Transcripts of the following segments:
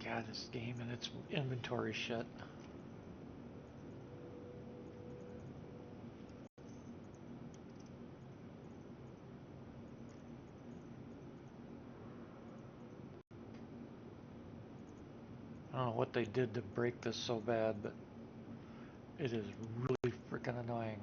God, this game and its inventory shit. I don't know what they did to break this so bad, but it is really freaking annoying.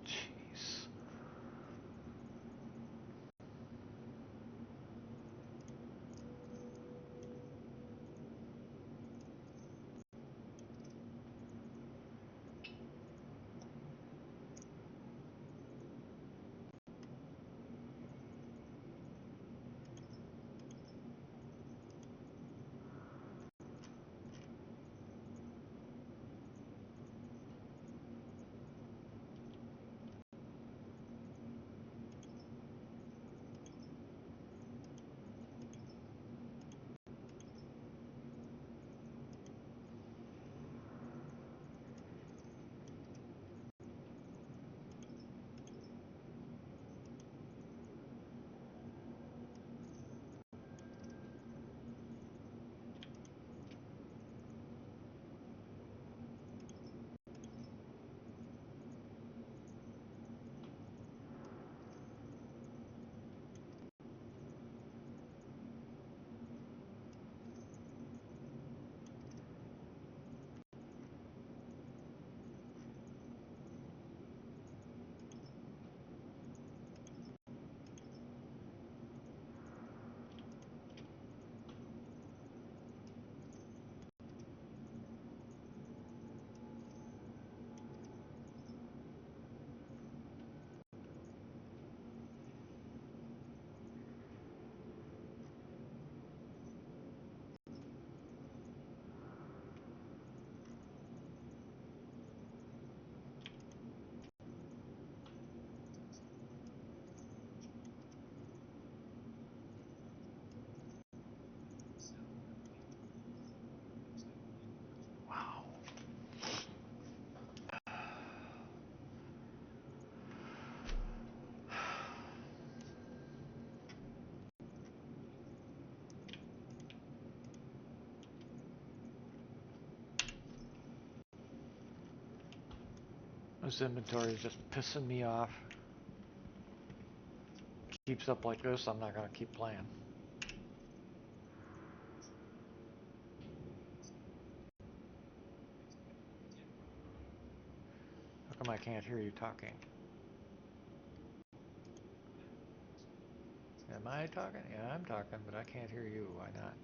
Jeez. Wow. This inventory is just pissing me off. Keeps up like this, I'm not gonna keep playing. How come I can't hear you talking? Am I talking? Yeah, I'm talking, but I can't hear you. Why not?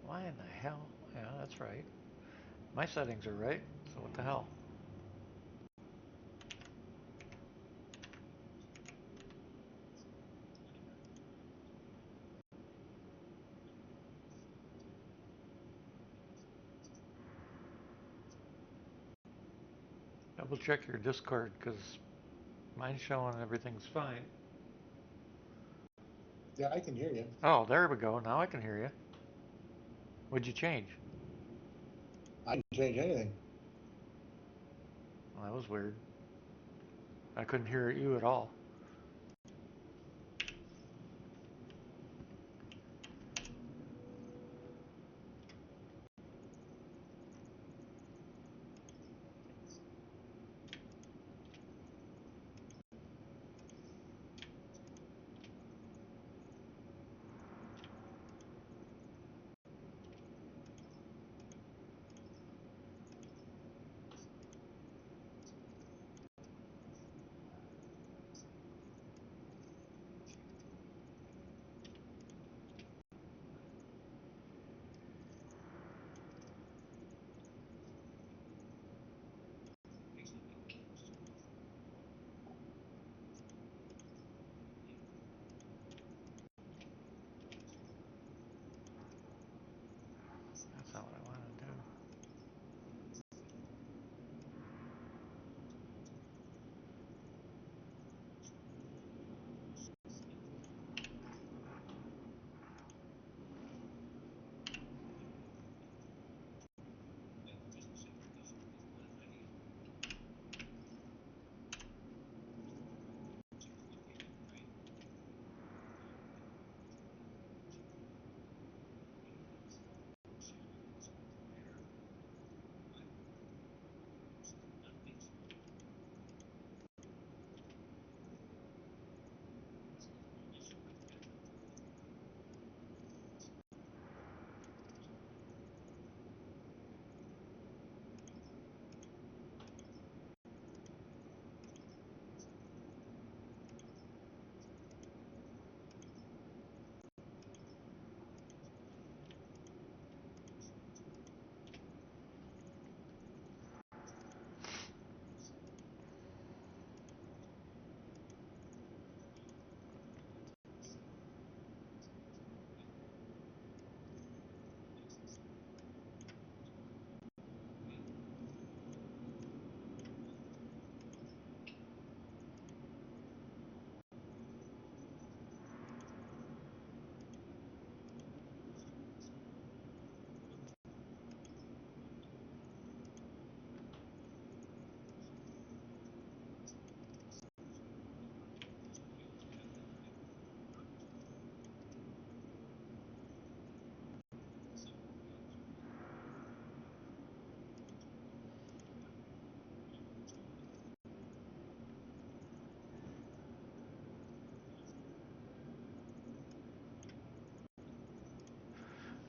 Why in the hell? Yeah, that's right. My settings are right, so what the hell? Double check your Discord, because mine's showing everything's fine. Yeah, I can hear you. Oh, there we go. Now I can hear you. What'd you change? I didn't change anything. Well, that was weird. I couldn't hear you at all.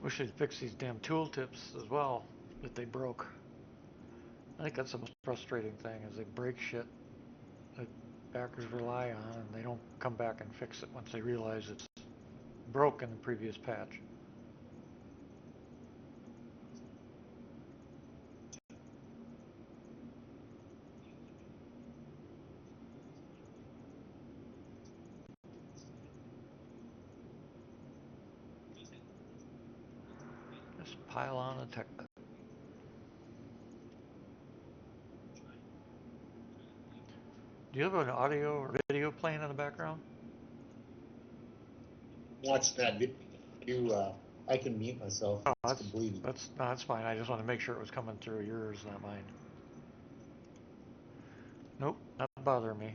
Wish they'd fix these damn tooltips as well that they broke. I think that's the most frustrating thing is they break shit that backers rely on and they don't come back and fix it once they realize it's broke in the previous patch. Just pile on the tech. Do you have an audio or video playing in the background? Watch that video. I can mute myself. Oh, It's completely. that's fine. I just want to make sure it was coming through yours, not mine. Nope, not bothering me.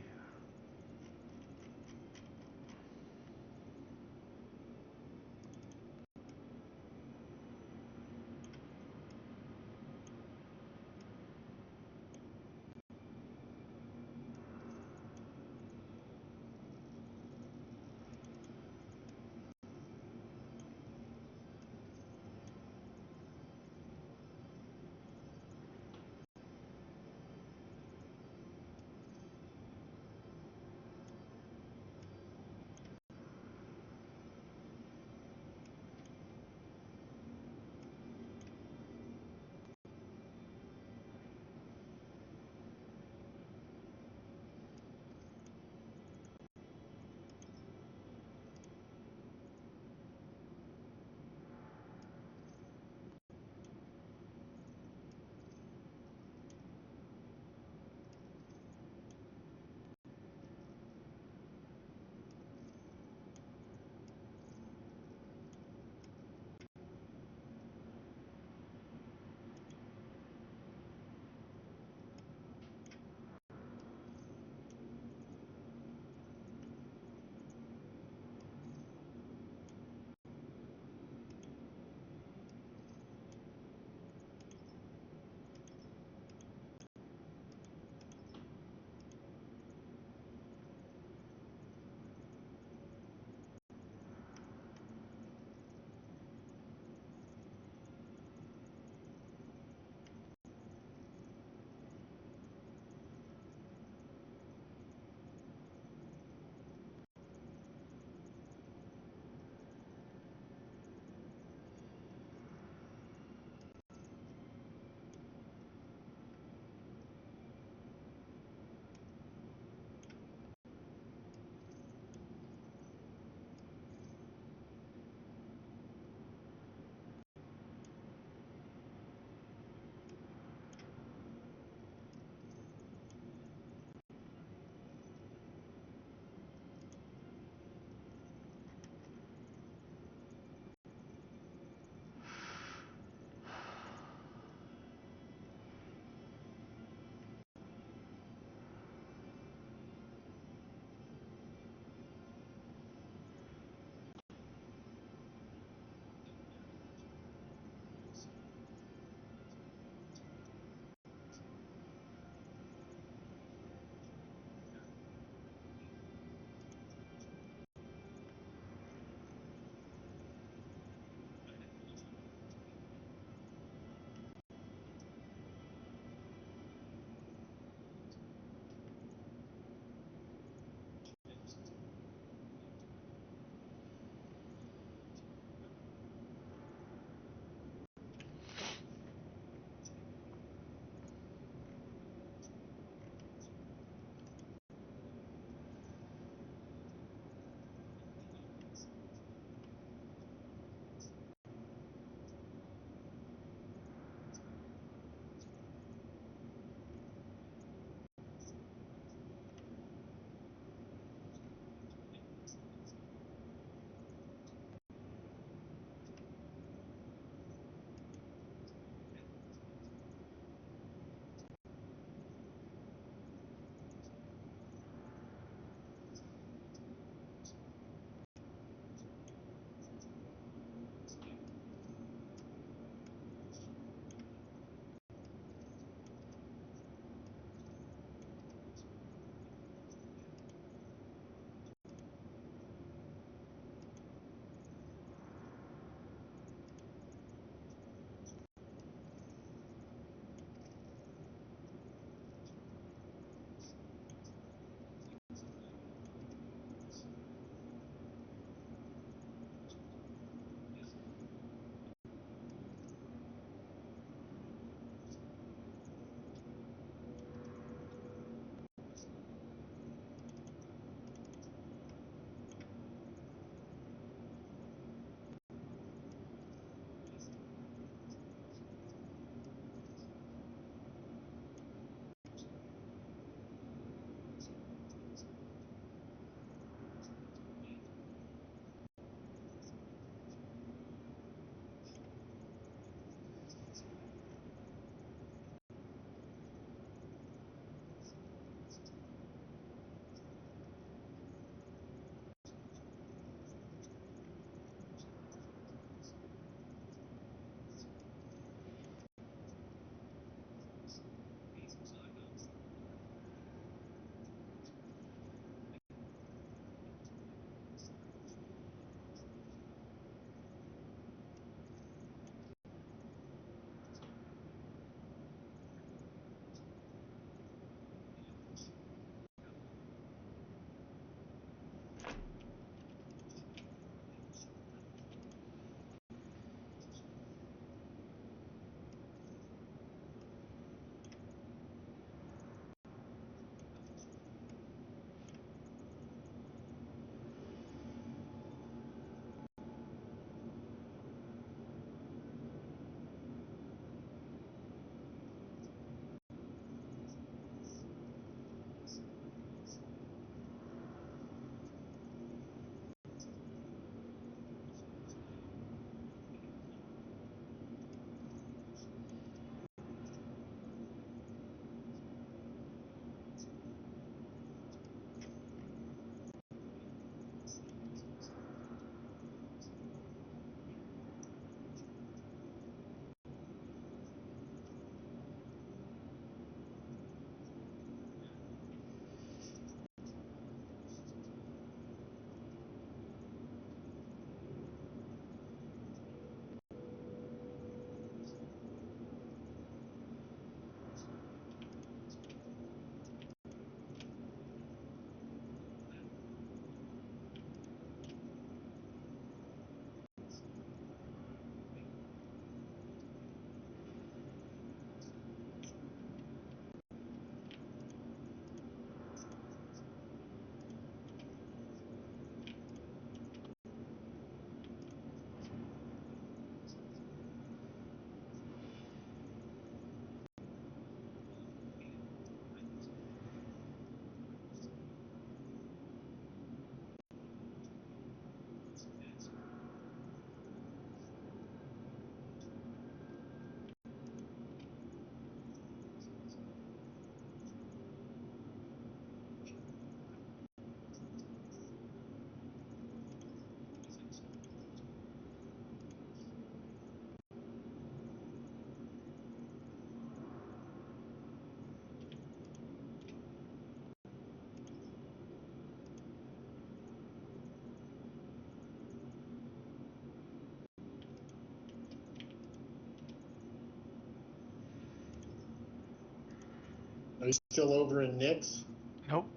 still over in Nick's? Nope.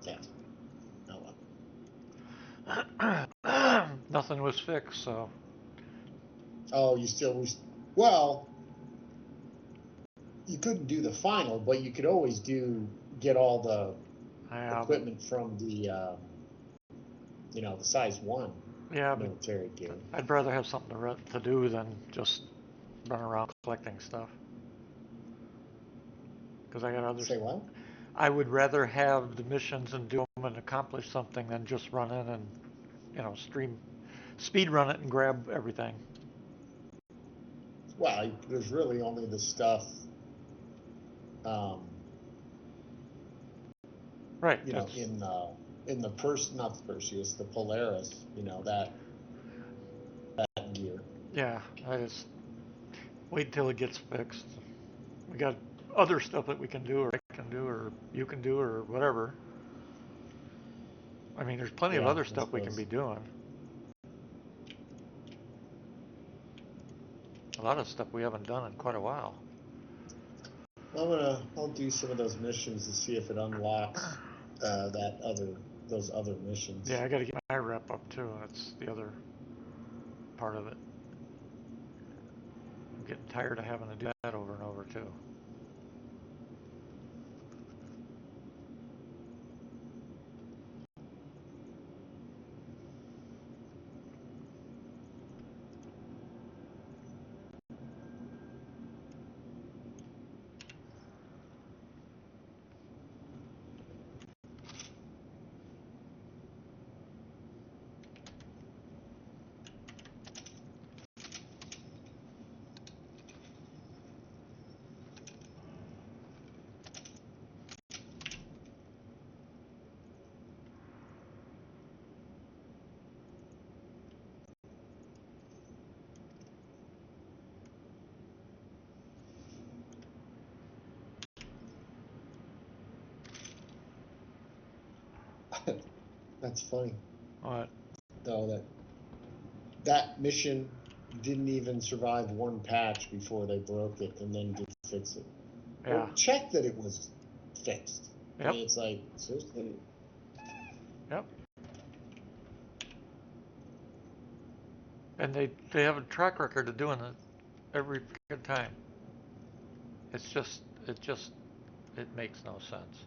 Yeah. Oh well. Nothing was fixed, so. Oh, well, you couldn't do the final, but you could always get all the Yeah, but equipment from the size 1 yeah, but military gear. I'd rather have something to do than just run around collecting stuff. Because I got other. Say what? I would rather have the missions and do them and accomplish something than just run in and speed run it and grab everything. Well, there's really only the stuff, um, Right. in the not the Perseus, the Polaris, that gear. Yeah. I just wait till it gets fixed. We got other stuff that we can do, or I can do, or you can do, or whatever. I mean, there's plenty of Yeah, other I stuff we can suppose. be doing. A lot of stuff we haven't done in quite a while. I'll do some of those missions to see if it unlocks those other missions. Yeah, I got to get my rep up too. That's the other part of it. I'm getting tired of having to do that over and over too. That's funny. What? Though that mission didn't even survive one patch before they broke it and then did fix it. Yeah. Or check that it was fixed. I Yep. mean, it's like, seriously? Yep. And they have a track record of doing it every good time. It makes no sense.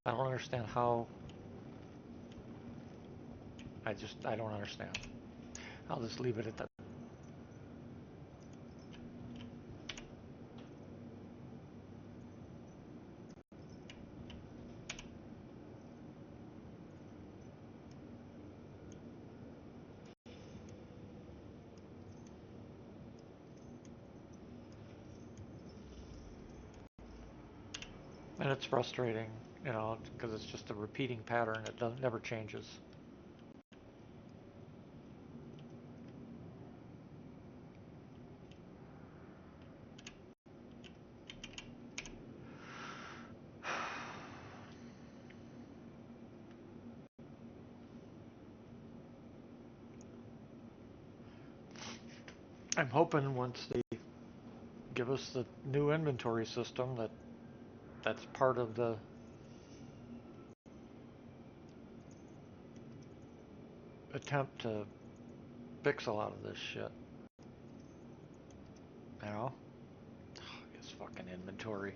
I don't understand how. I don't understand. I'll just leave it at that. And it's frustrating, because it's just a repeating pattern. It never changes. I'm hoping once they give us the new inventory system that's part of the attempt to fix a lot of this shit. You know? This fucking inventory.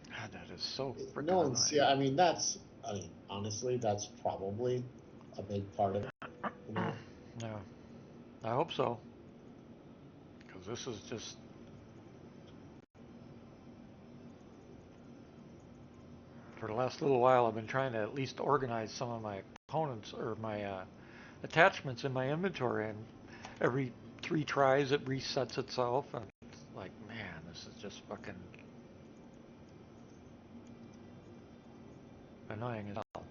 God, that is so freaking No one's, annoying. yeah, I mean, honestly, that's probably a big part of it. Yeah, I hope so. Because this is just. For the last little while, I've been trying to at least organize some of my components or my attachments in my inventory, and every 3 tries it resets itself, and it's like, man, this is just fucking annoying as hell.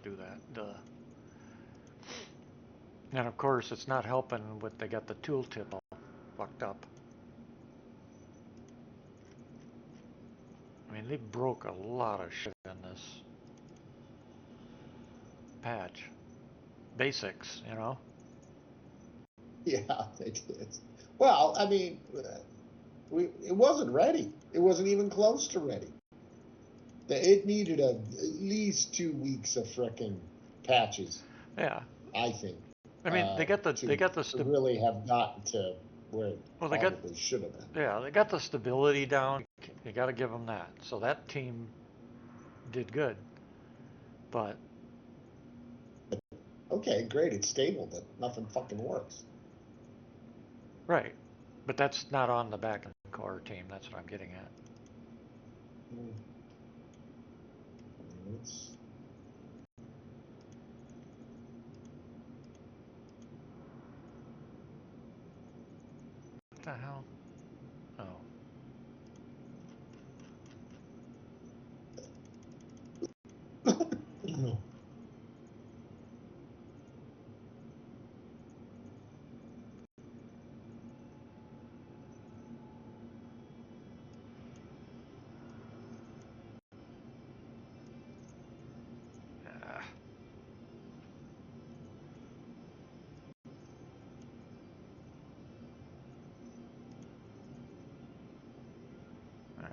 do that. Duh. And of course, it's not helping with they got the tooltip all fucked up. I mean, they broke a lot of shit in this patch. Basics, you know? Yeah, they did. Well, I mean, it wasn't ready. It wasn't even close to ready. It needed at least 2 weeks of frickin' patches, Yeah. I think, I mean, they got the to really have gotten to where it well, probably should have been. yeah, they got the stability down. You got to give them that. So that team did good. But Okay, great, it's stable, but nothing fucking works. right. But that's not on the back end core team. That's what I'm getting at. It's, What the hell? Oh. Ah. All right.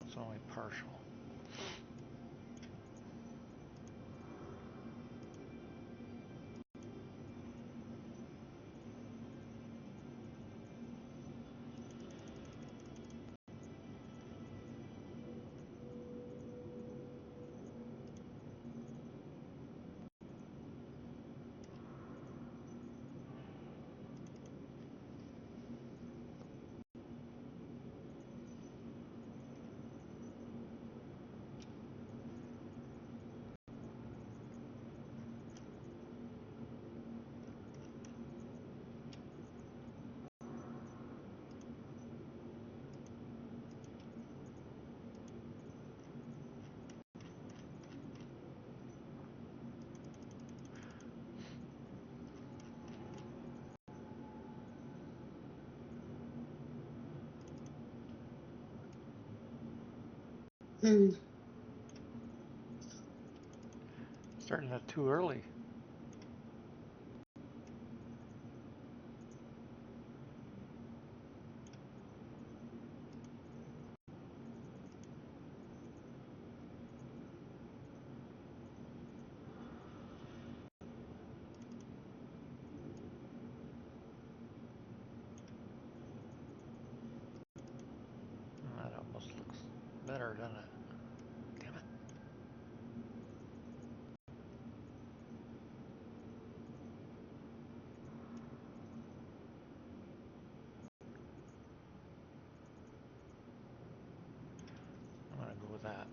It's only partial. Starting that too early. That almost looks better, doesn't it? Damn it. I'm gonna go with that.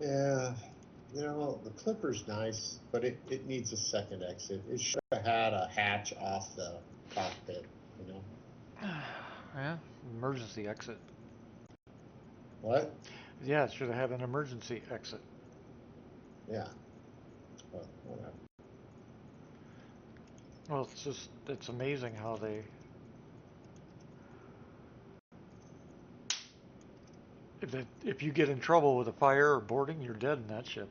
Yeah, the Clipper's nice, but it needs a second exit. It should have had a hatch off the cockpit, you know? Yeah, emergency exit. What? Yeah, it should have had an emergency exit. Yeah, but whatever. Well, it's amazing how if you get in trouble with a fire or boarding, you're dead in that ship.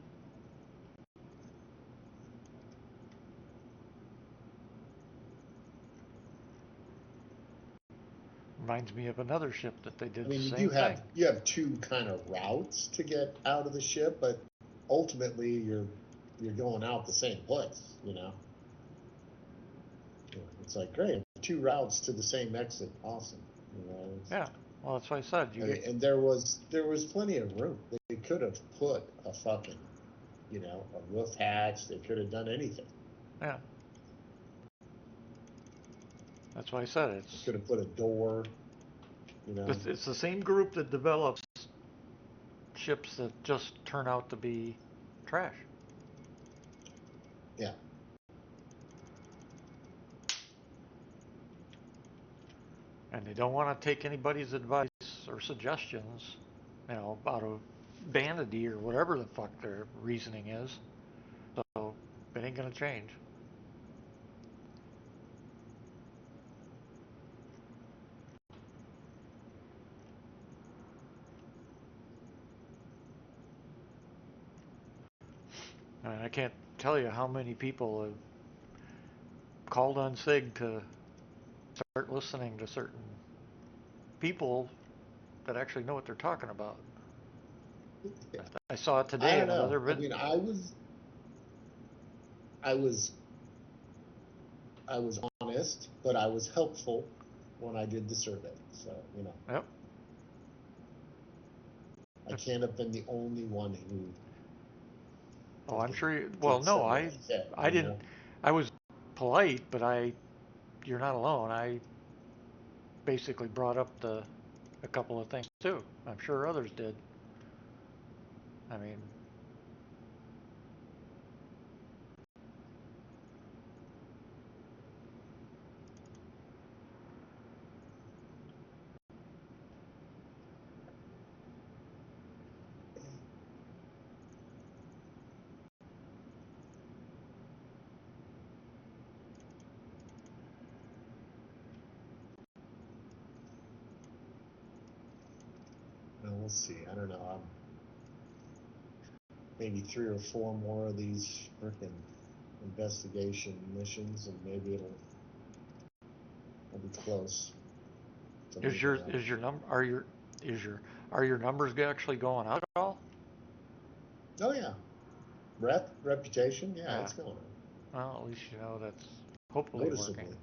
Reminds me of another ship that they I did the mean, same thing. you have two kind of routes to get out of the ship, but ultimately you're going out the same place, you know? It's like great, two routes to the same exit, awesome. You know, Yeah, well, that's what I said. You I get mean, and there was plenty of room. They could have put a fucking, a roof hatch. They could have done anything. yeah. That's why I said They could have put a door. You know, it's the same group that develops ships that just turn out to be trash. yeah. And they don't want to take anybody's advice or suggestions, out of vanity or whatever the fuck their reasoning is. So it ain't gonna change. I can't tell you how many people have called on SIG to start listening to certain people that actually know what they're talking about. I saw it I today don't in know. another I video. mean, I was I was honest, but I was helpful when I did the survey. So Yep. I can't have been the only one who Oh, I'm sure. Well, did no, some of the shit. I didn't. I was polite, but you're not alone. I basically brought up a couple of things too. I'm sure others did. I mean, Well, we'll see. I don't know. I'm maybe 3 or 4 more of these freaking investigation missions, and maybe I'll be close to moving up. is your number is your are your numbers actually going out at all? Oh yeah, reputation, yeah, Yeah. it's going on Well, at least you know that's hopefully working. noticeably.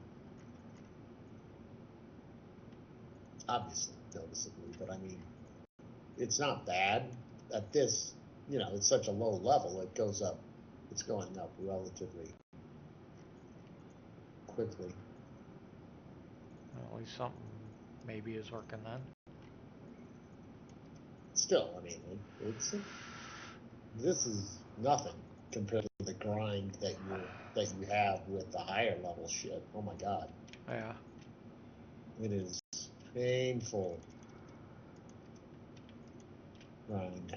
Obviously, noticeably, but I mean, it's not bad at this. It's such a low level. It goes up. It's going up relatively quickly. Well, at least something maybe is working then. Still, I mean, this is nothing compared to the grind that you have with the higher level shit. Oh my god, Yeah. it is painful grind.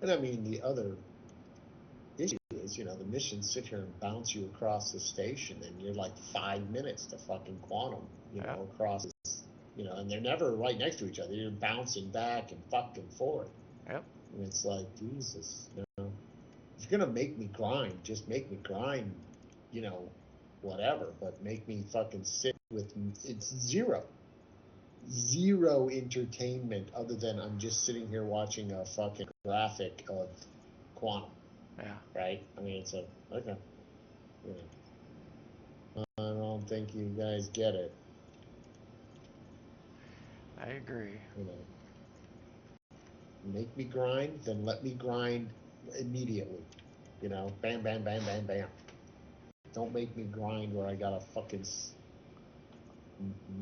And I mean, the other issue is, the missions sit here and bounce you across the station, and you're like 5 minutes to fucking quantum, Yeah. across, and they're never right next to each other. You're bouncing back and fucking forth. Yep. And it's like, Jesus, if you're gonna make me grind, just make me grind, you know, whatever, but make me fucking sit with it's zero entertainment other than I'm just sitting here watching a fucking graphic of quantum. Yeah. Right? I mean, it's okay. I don't think you guys get it. I agree. Make me grind, then let me grind immediately. Bam, bam, bam, bam, bam. Don't make me grind where I gotta fucking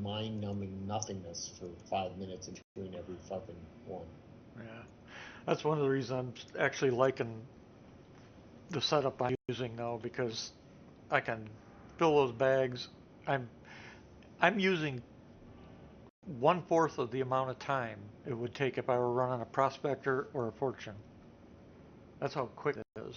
mind-numbing nothingness for 5 minutes in between every fucking one. Yeah. That's one of the reasons I'm actually liking the setup I'm using now, because I can fill those bags. I'm I'm using 1/4 of the amount of time it would take if I were running a prospector or a fortune. That's how quick it is.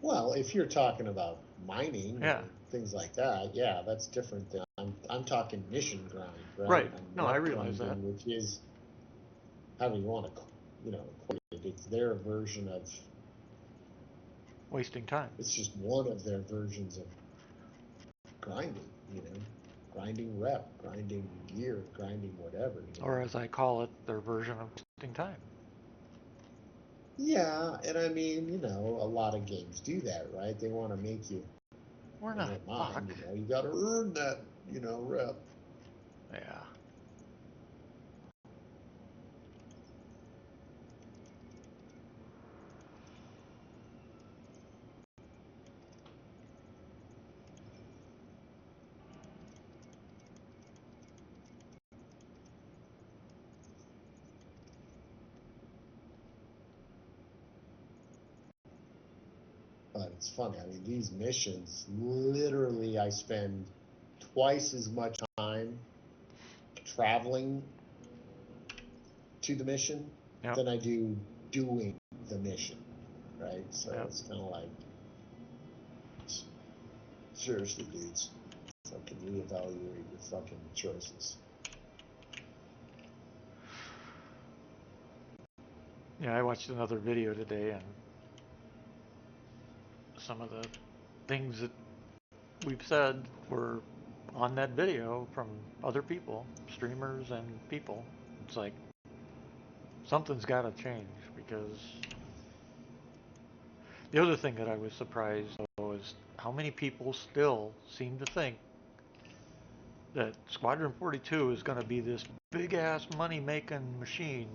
Well, if you're talking about mining Yeah. or things like that, yeah, that's different than I'm talking mission grind, right? Right. I'm No, I rep realize that. grinding, which is however you want to, equate it. It's their version of. Wasting time. It's just one of their versions of grinding, grinding rep, grinding gear, grinding whatever. Or as I call it, their version of wasting time. Yeah, and I mean, a lot of games do that, right? They want to make you, We're in not their mind, fuck. you got to earn that, rep. Yeah. But it's funny. I mean, these missions, literally, I spend twice as much time traveling to the mission Yep. than I do doing the mission, right? So Yep. it's kind of like, seriously, dudes, fucking reevaluate your fucking choices. Yeah, I watched another video today, and some of the things that we've said were on that video from other people, streamers and people. It's like something's got to change, because the other thing that I was surprised though is how many people still seem to think that Squadron 42 is going to be this big ass money making machine.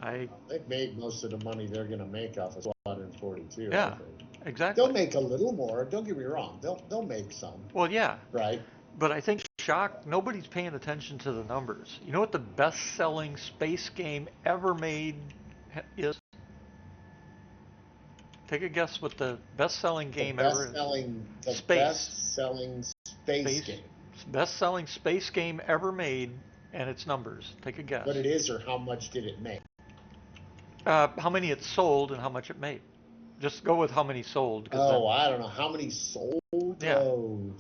I They've made most of the money they're going to make off of Squadron 42, I Yeah, think. They'll exactly. make a little more. Don't get me wrong. They'll make some, Well, yeah, right? but I think shock nobody's paying attention to the numbers. You know what the best-selling space game ever made is? Take a guess what the best-selling The game best ever is. selling, the Space. best selling space Space. game. Best-selling space game ever made, and its numbers. Take a guess. What it is, or how much did it make? How many it sold and how much it made. Just go with how many sold, because then, Oh, I don't know how many sold. yeah, Oh,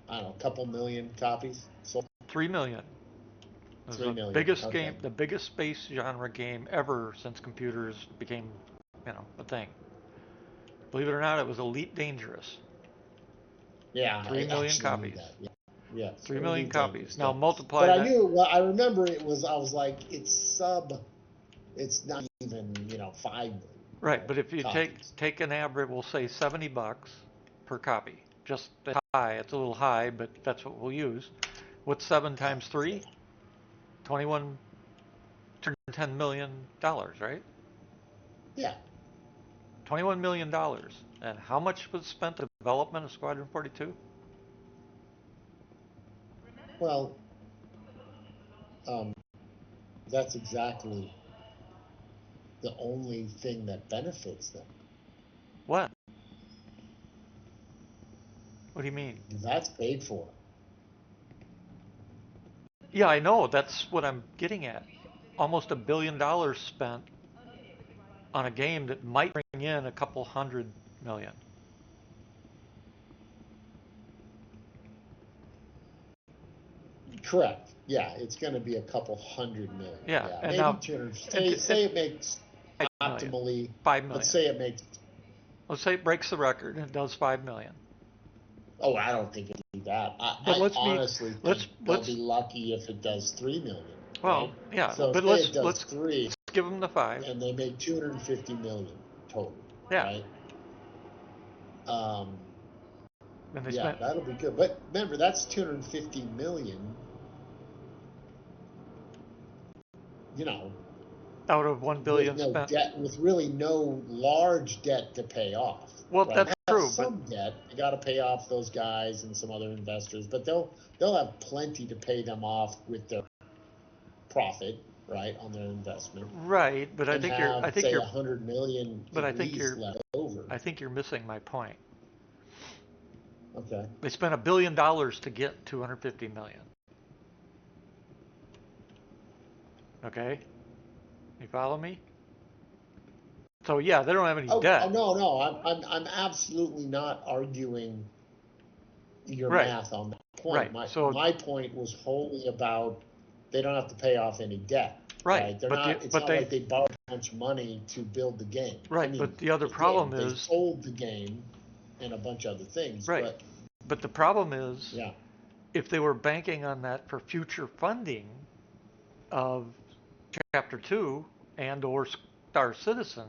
I don't know, a couple million copies sold. 3 million. It was 3 million. Okay. the biggest space genre game ever since computers became, a thing. Believe it or not, it was Elite Dangerous. Yeah, Three I million actually knew copies. that. Yeah. Yes, 3 million Elite copies. Dangerous. Now But multiply I that. knew. Well, I remember it was. I was like, it's sub. It's not even 5 million. Right, but if you take Copies. take an average, we'll say $70, per copy. Just high. It's a little high, but that's what we'll use. What's 7 times 3? 21, $10 million, right? Yeah. $21 million. And how much was spent on development of Squadron 42? Well, um, that's exactly the only thing that benefits them. What? What do you mean? That's paid for. Yeah, I know. That's what I'm getting at. Almost $1 billion spent on a game that might bring in a couple hundred million. Correct. Yeah, it's going to be a couple hundred million. Yeah, Yeah, and maybe now 200. it, Say it makes 5 million. optimally. 5 Let's million. say it makes. Let's say it breaks the record and it does 5 million. Oh, I don't think it'll do that. But I let's honestly think they'll be lucky if it does 3 million. Well, right? yeah, So but say it does 3, let's give them the 5. and they make 250 million total. Yeah. Right. And they Yeah, spent. that'll be good. But remember, that's 250 million. You know, Out of 1 billion with no spent. debt, with really no large debt to pay off. Well, right? that's They have true. some debt. They got to pay off those guys and some other investors, but they'll have plenty to pay them off with their profit, right, on their investment. Right, but I and think have, say, 100 million but at least left over. I think you're missing my point. Okay. They spent $1 billion to get 250 million. Okay, you follow me? So yeah, they don't have any debt. Oh no, I'm absolutely not arguing your math on that point. Right. My point was wholly about they don't have to pay off any debt. Right. They're not. It's not like they borrowed a bunch of money to build the game. Right. But the other problem they is sold the game and a bunch of other things. Right. But the problem is, yeah, if they were banking on that for future funding of Chapter 2 and or Star Citizen,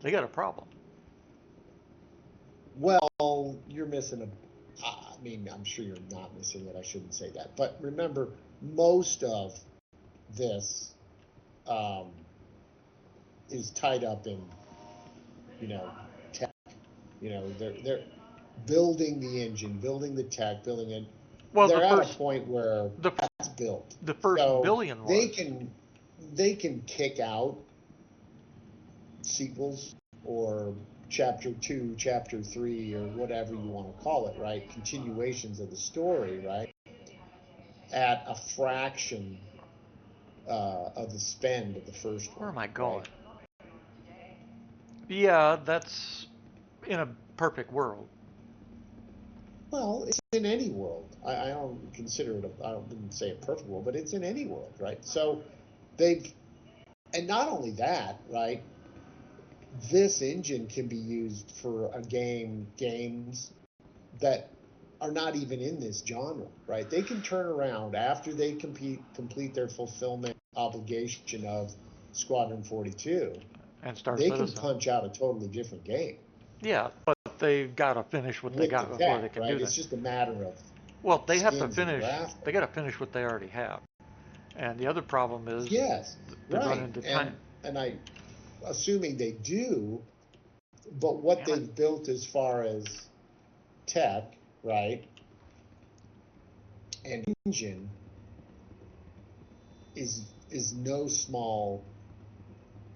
they got a problem. Well, you're missing a. I mean, I'm sure you're not missing it. I shouldn't say that. But remember, most of this is tied up in, tech. They're building the engine, building the tech, building it. Well, they're at a point where that's built. The first billion was. They can kick out sequels or chapter 2, chapter 3, or whatever you want to call it, right? Continuations of the story, right? At a fraction of the spend of the first one. Where am I going? Right? Yeah, that's in a perfect world. Well, it's in any world. I don't consider it. I wouldn't say a perfect world, but it's in any world, right? So and not only that, right? This engine can be used for games that are not even in this genre, right? They can turn around after they complete their fulfillment obligation of Squadron 42, and Star they Citizen. can punch out a totally different game. Yeah, but they've got to finish what they got before they can do that. It's just a matter of they have to finish. They got to finish what they already have, and the other problem is they run into time. And I, assuming they do, but what they've built as far as tech, right, and engine is no small.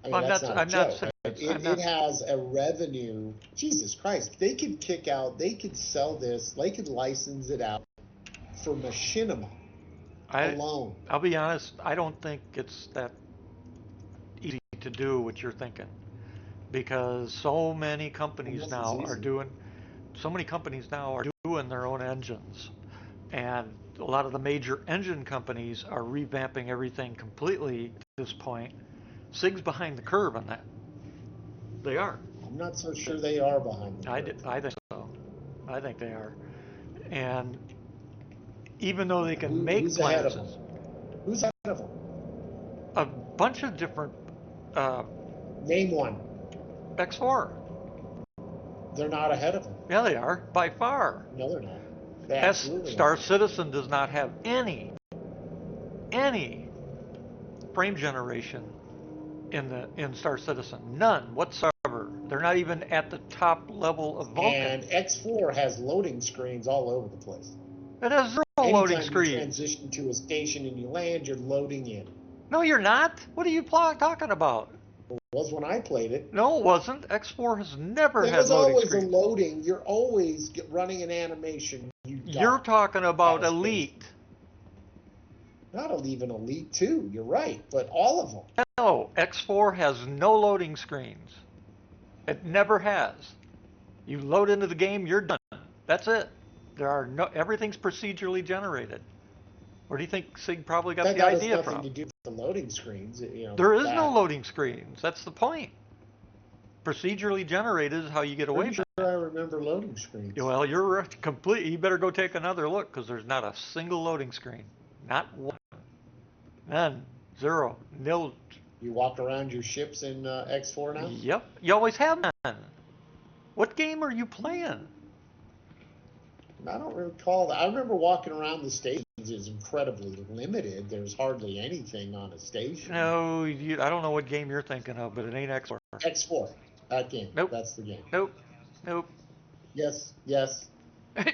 I mean, that's not a joke. It has a revenue. Jesus Christ, they could sell this, they could license it out for machinima alone. I'll be honest, I don't think it's that easy to do what you're thinking, because so many companies now are doing their own engines, and a lot of the major engine companies are revamping everything completely at this point. SIG's behind the curve on that. They are. I'm not so sure they are behind the curve. I think so. I think they are. And even though they can make who's licenses, ahead of them? Who's ahead of them? A bunch of different. Name one. X4. They're not ahead of them. Yeah, they are by far. No, they're not. They S absolutely Star aren't. Citizen does not have any frame generation in Star Citizen. None whatsoever. They're not even at the top level of Vulcan. And X4 has loading screens all over the place. It has zero loading Anytime you screens. transition to a station and you land, you're loading in. No, you're not. What are you talking about? It was when I played it. No, it wasn't. X4 has never had There's loading always screens. a loading. You're always running an animation. You're talking about Elite. Not even Elite 2. You're right, but all of them. No, X4 has no loading screens. It never has. You load into the game, you're done. That's it. Everything's procedurally generated. Where do you think Sig probably got the idea from? That has nothing to do with the loading screens. There is no loading screens. That's the point. Procedurally generated is how you get away from it. I remember loading screens. Well, you're completely. You better go take another look because there's not a single loading screen. Not one. None. Zero. Nil. You walk around your ships in X4 now? Yep. You always have none. What game are you playing? I don't recall that. I remember walking around the stations. It's incredibly limited. There's hardly anything on a station. No, I don't know what game you're thinking of, but it ain't X4. X4. That game. Nope. That's the game. Nope. Nope. Yes.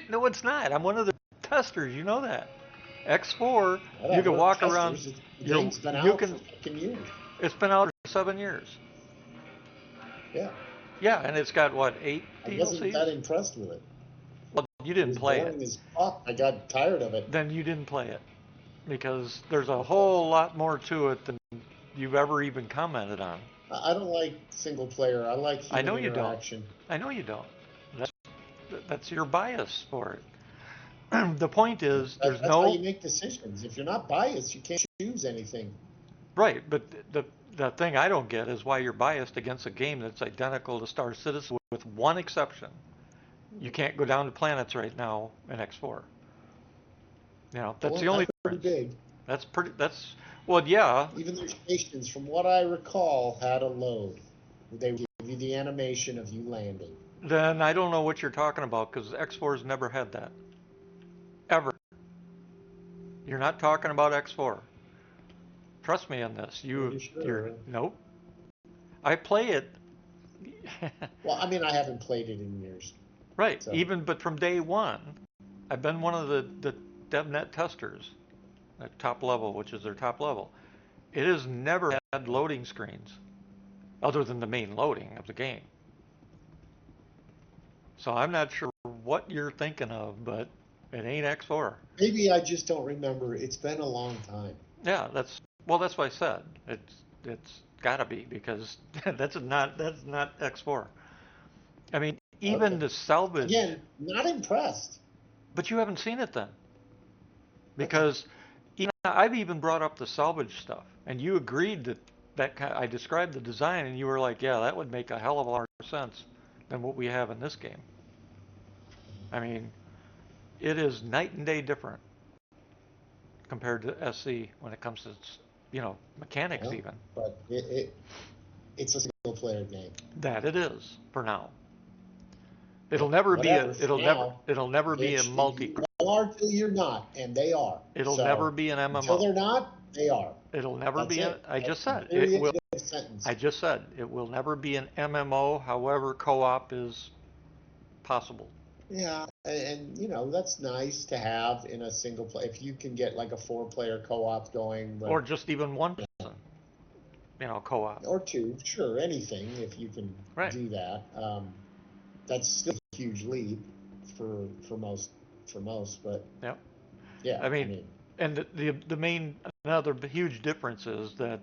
No, it's not. I'm one of the testers. You know that. X4, you can walk around. The game's been out for fucking years. It's been out for 7 years. Yeah. Yeah, and it's got what, 8 DLCs? I wasn't that impressed with it. Well, you didn't play it. As fuck. I got tired of it. Then you didn't play it because there's a whole lot more to it than you've ever even commented on. I don't like single player. I like human interaction. I know you don't. That's your bias for it. The point is, that's how you make decisions. If you're not biased, you can't choose anything. Right, but the thing I don't get is why you're biased against a game that's identical to Star Citizen with one exception. You can't go down to planets right now in X4. You know, that's the only pretty big. That's well, yeah. Even their stations, from what I recall, had a load. They would give you the animation of you landing. Then I don't know what you're talking about because X4's never had that. Ever. You're not talking about X4. Trust me on this. Nope. I play it. Well, I mean, I haven't played it in years. Right. So. But from day one, I've been one of the DevNet testers at top level, which is their top level. It has never had loading screens other than the main loading of the game. So I'm not sure what you're thinking of, but it ain't X4. Maybe I just don't remember. It's been a long time. Yeah, that's what I said. It's got to be because that's not X4. I mean, even the salvage. Again, not impressed. But you haven't seen it then, because I've even brought up the salvage stuff, and you agreed that I described the design, and you were like, yeah, that would make a hell of a lot more sense than what we have in this game. I mean, it is night and day different compared to SC when it comes to mechanics even. But it's a single player game. That it is for now. It'll never be a multi. You are till you're not, and they are. It'll never be an MMO. Until they're not, they are. It'll never be. I just said it will. I just said it will never be an MMO. However, co-op is possible. Yeah, and that's nice to have in a single play. If you can get like a 4-player co-op going, or just even one person, co-op. Or 2, sure, anything if you can do that. That's still a huge leap for most, but yeah. I mean, and the main another huge difference is that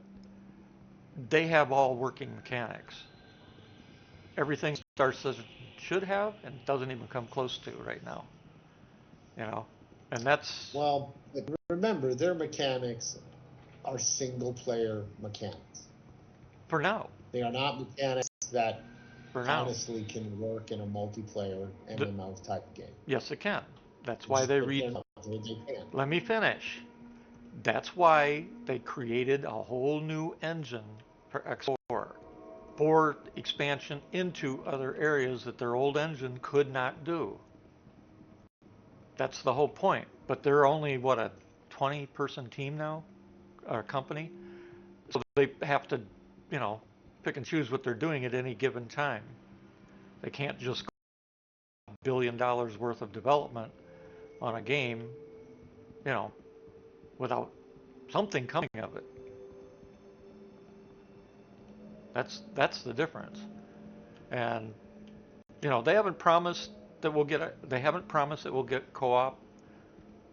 they have all working mechanics. Everything Star Citizen should have and doesn't even come close to right now. And that's well. Remember, their mechanics are single player mechanics. For now, they are not mechanics that honestly can work in a multiplayer MMO type of game. Yes, it can. That's why they Let me finish. That's why they created a whole new engine for X4. for expansion into other areas that their old engine could not do. That's the whole point. But they're only, what, a 20-person team now, or company? So they have to, pick and choose what they're doing at any given time. They can't just go $1 billion worth of development on a game, without something coming of it. That's the difference. And they haven't promised that they haven't promised that we'll get co-op,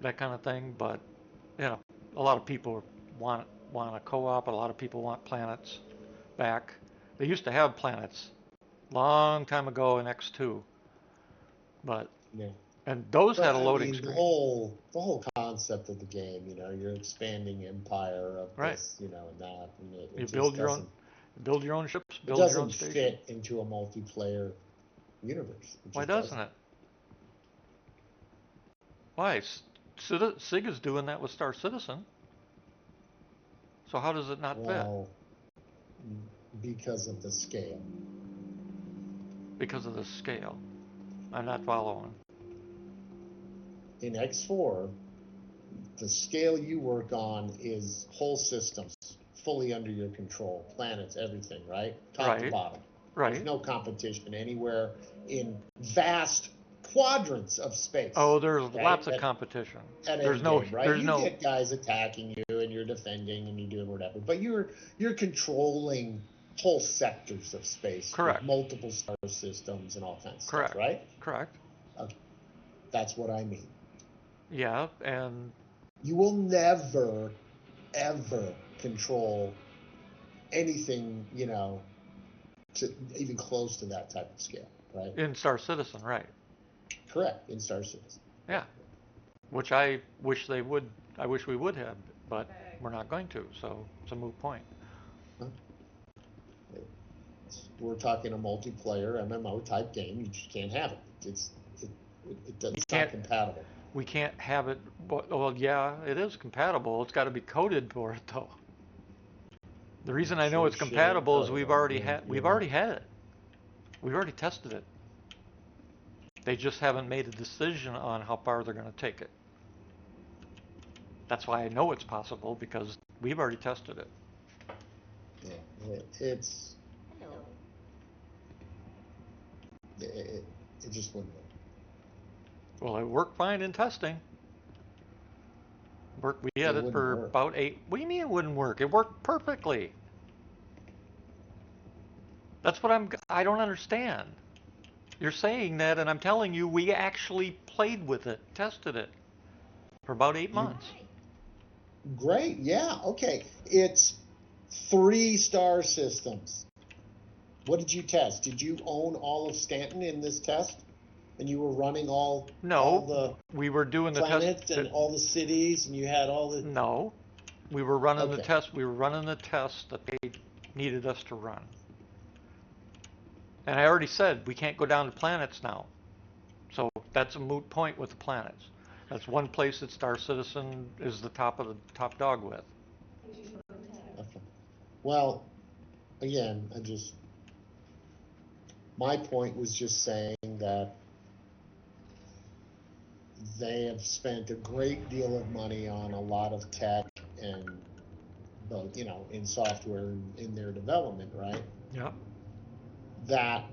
that kind of thing, but a lot of people want a co-op, a lot of people want planets back. They used to have planets long time ago in X2, but Yeah. and those had a But I loading mean, the screen. whole concept of the game, you're expanding empire of Right. this, and that, and it You just build your doesn't, own ships, it build your own doesn't station. fit into a multiplayer universe. It Why just doesn't it? Why? SIG is doing that with Star Citizen. So how does it not fit? Well, because of the scale. Because of the scale. I'm not following. In X4, the scale you work on is whole systems, fully under your control, planets, everything, right? Top to Right. bottom. Right. There's no competition anywhere in vast quadrants of space. Oh, there's okay? lots of competition. At There's no, game, right? there's you no. get guys attacking you, and you're defending, and you're doing whatever. But you're controlling whole sectors of space. Correct. With multiple star systems and all kinds of Correct. stuff, right? Correct. Okay. That's what I mean. Yeah, and you will never, ever control anything, to even close to that type of scale, right? in Star Citizen, right? Correct, in Star Citizen. Yeah, which I wish they would. I wish we would have, but we're not going to. So it's a moot point. Huh? We're talking a multiplayer MMO type game. You just can't have it. It's not compatible. We can't have it. Well, yeah, it is compatible. It's got to be coded for it, though. The reason I know it's compatible is we've already had it. We've already tested it. They just haven't made a decision on how far they're going to take it. That's why I know it's possible, because we've already tested it. Yeah, it's. Hello. It just wouldn't work. Well, it worked fine in testing. We had it for about 8. What do you mean it wouldn't work? It worked perfectly. That's what I don't understand. You're saying that, and I'm telling you, we actually played with it, tested it for about 8 months. Great, yeah, okay. It's 3 star systems. What did you test? Did you own all of Stanton in this test? And you were running all the we were doing the planets and all the cities, and you had all the. No, we were running the test. We were running the test that they needed us to run. And I already said we can't go down to planets now, so that's a moot point with the planets. That's one place that Star Citizen is the top dog with. Okay. Well, again, my point was just saying that they have spent a great deal of money on a lot of tech and both, in software in their development, right? Yeah. That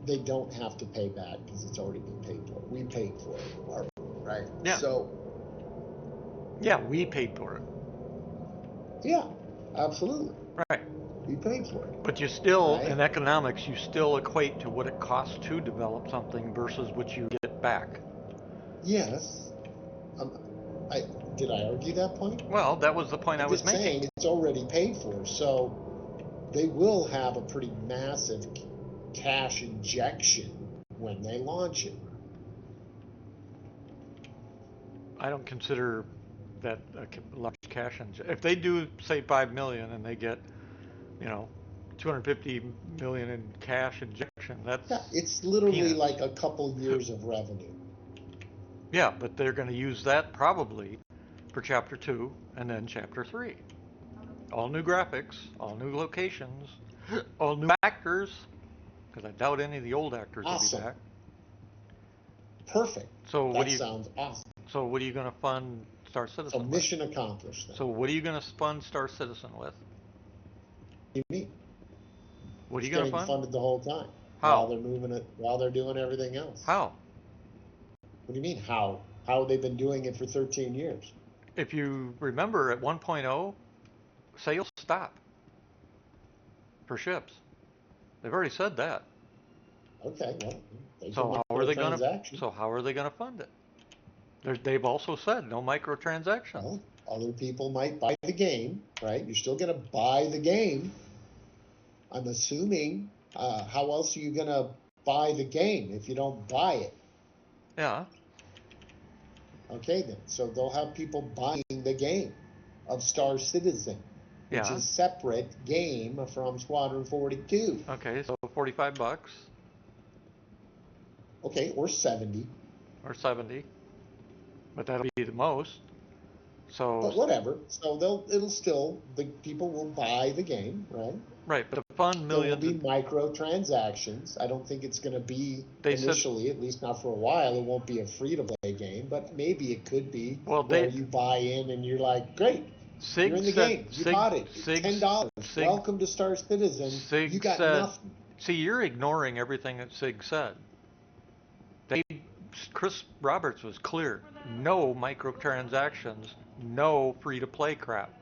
they don't have to pay back because it's already been paid for. We paid for it, right? Yeah. So. Yeah, we paid for it. Yeah, absolutely. Right. We paid for it. But you still, in economics, you still equate to what it costs to develop something versus what you get back. Yes. Did I argue that point? Well, that was the point I was making. I'm just saying it's already paid for, so they will have a pretty massive cash injection when they launch it. I don't consider that a large cash injection. If they do, say, $5 million and they get, $250 million in cash injection, that's it's literally peanuts. like a couple years of revenue. Yeah, but they're going to use that probably for Chapter 2 and then Chapter 3. all new graphics, all new locations, all new actors, because I doubt any of the old actors will be Awesome. back. Perfect. So That sounds awesome. So what are you going to fund Star So Citizen with? mission accomplished. Then. So what are you going to fund Star Citizen with? What do you mean? What are you It's going to getting fund? funded the whole time How? while they're moving it, while they're doing everything else. How? What do you mean how? How have they been doing it for 13 years? If you remember, at 1.0, sales stop for ships. They've already said that. Okay, well, they So can how are they going to? microtransaction. So how are they going to fund it? They've also said no microtransactions. Well, other people might buy the game, right? You're still going to buy the game. I'm assuming. How else are you going to buy the game if you don't buy it? Yeah. Okay, then. So they'll have people buying the game of Star Citizen, which Yeah. is separate game from Squadron 42. Okay, so $45. Okay, or 70. Or 70. But that'll be the most. So. But whatever. So it'll still, the people will buy the game, right? Right, but to fund There will millions. be microtransactions. I don't think it's going to be initially, at least not for a while. It won't be a free-to-play game, but maybe it could be where you buy in and you're like, great, you're in the game. You bought it. It's $10. Welcome to Star Citizen. You got nothing. See, you're ignoring everything that Sig said. Chris Roberts was clear. No microtransactions, no free-to-play crap.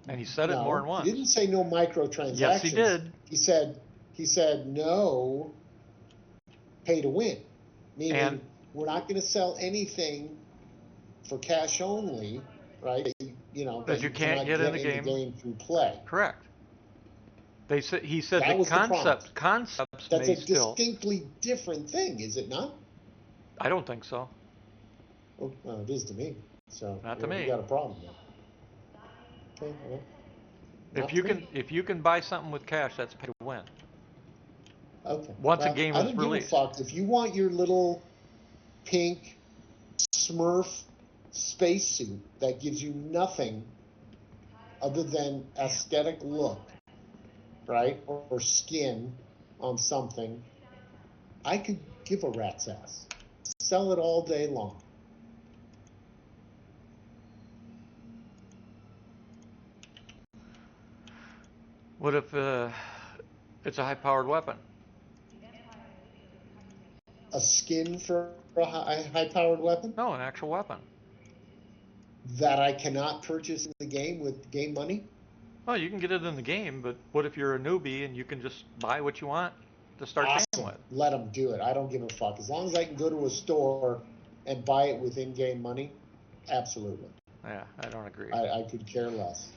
And he said it more than once. He didn't say no microtransactions. Yes, he did. He said no pay to win. Meaning we're not going to sell anything for cash only, right? That you can't get in the game through play. Correct. He said that the concepts That's may a distinctly different thing, is it not? I don't think so. Well, it is to me. So not to me. You got a problem there. Okay, well, if you can buy something with cash, that's pay to win. Okay. Once a game is released. I don't give a fuck. If you want your little pink Smurf spacesuit that gives you nothing other than aesthetic look, right, or skin on something, I could give a rat's ass. Sell it all day long. What if it's a high-powered weapon? A skin for a high-powered weapon? No, an actual weapon. That I cannot purchase in the game with game money? Oh, you can get it in the game, but what if you're a newbie and you can just buy what you want to start the game with? Let them do it. I don't give a fuck. As long as I can go to a store and buy it with in-game money, absolutely. Yeah, I don't agree. I could care less.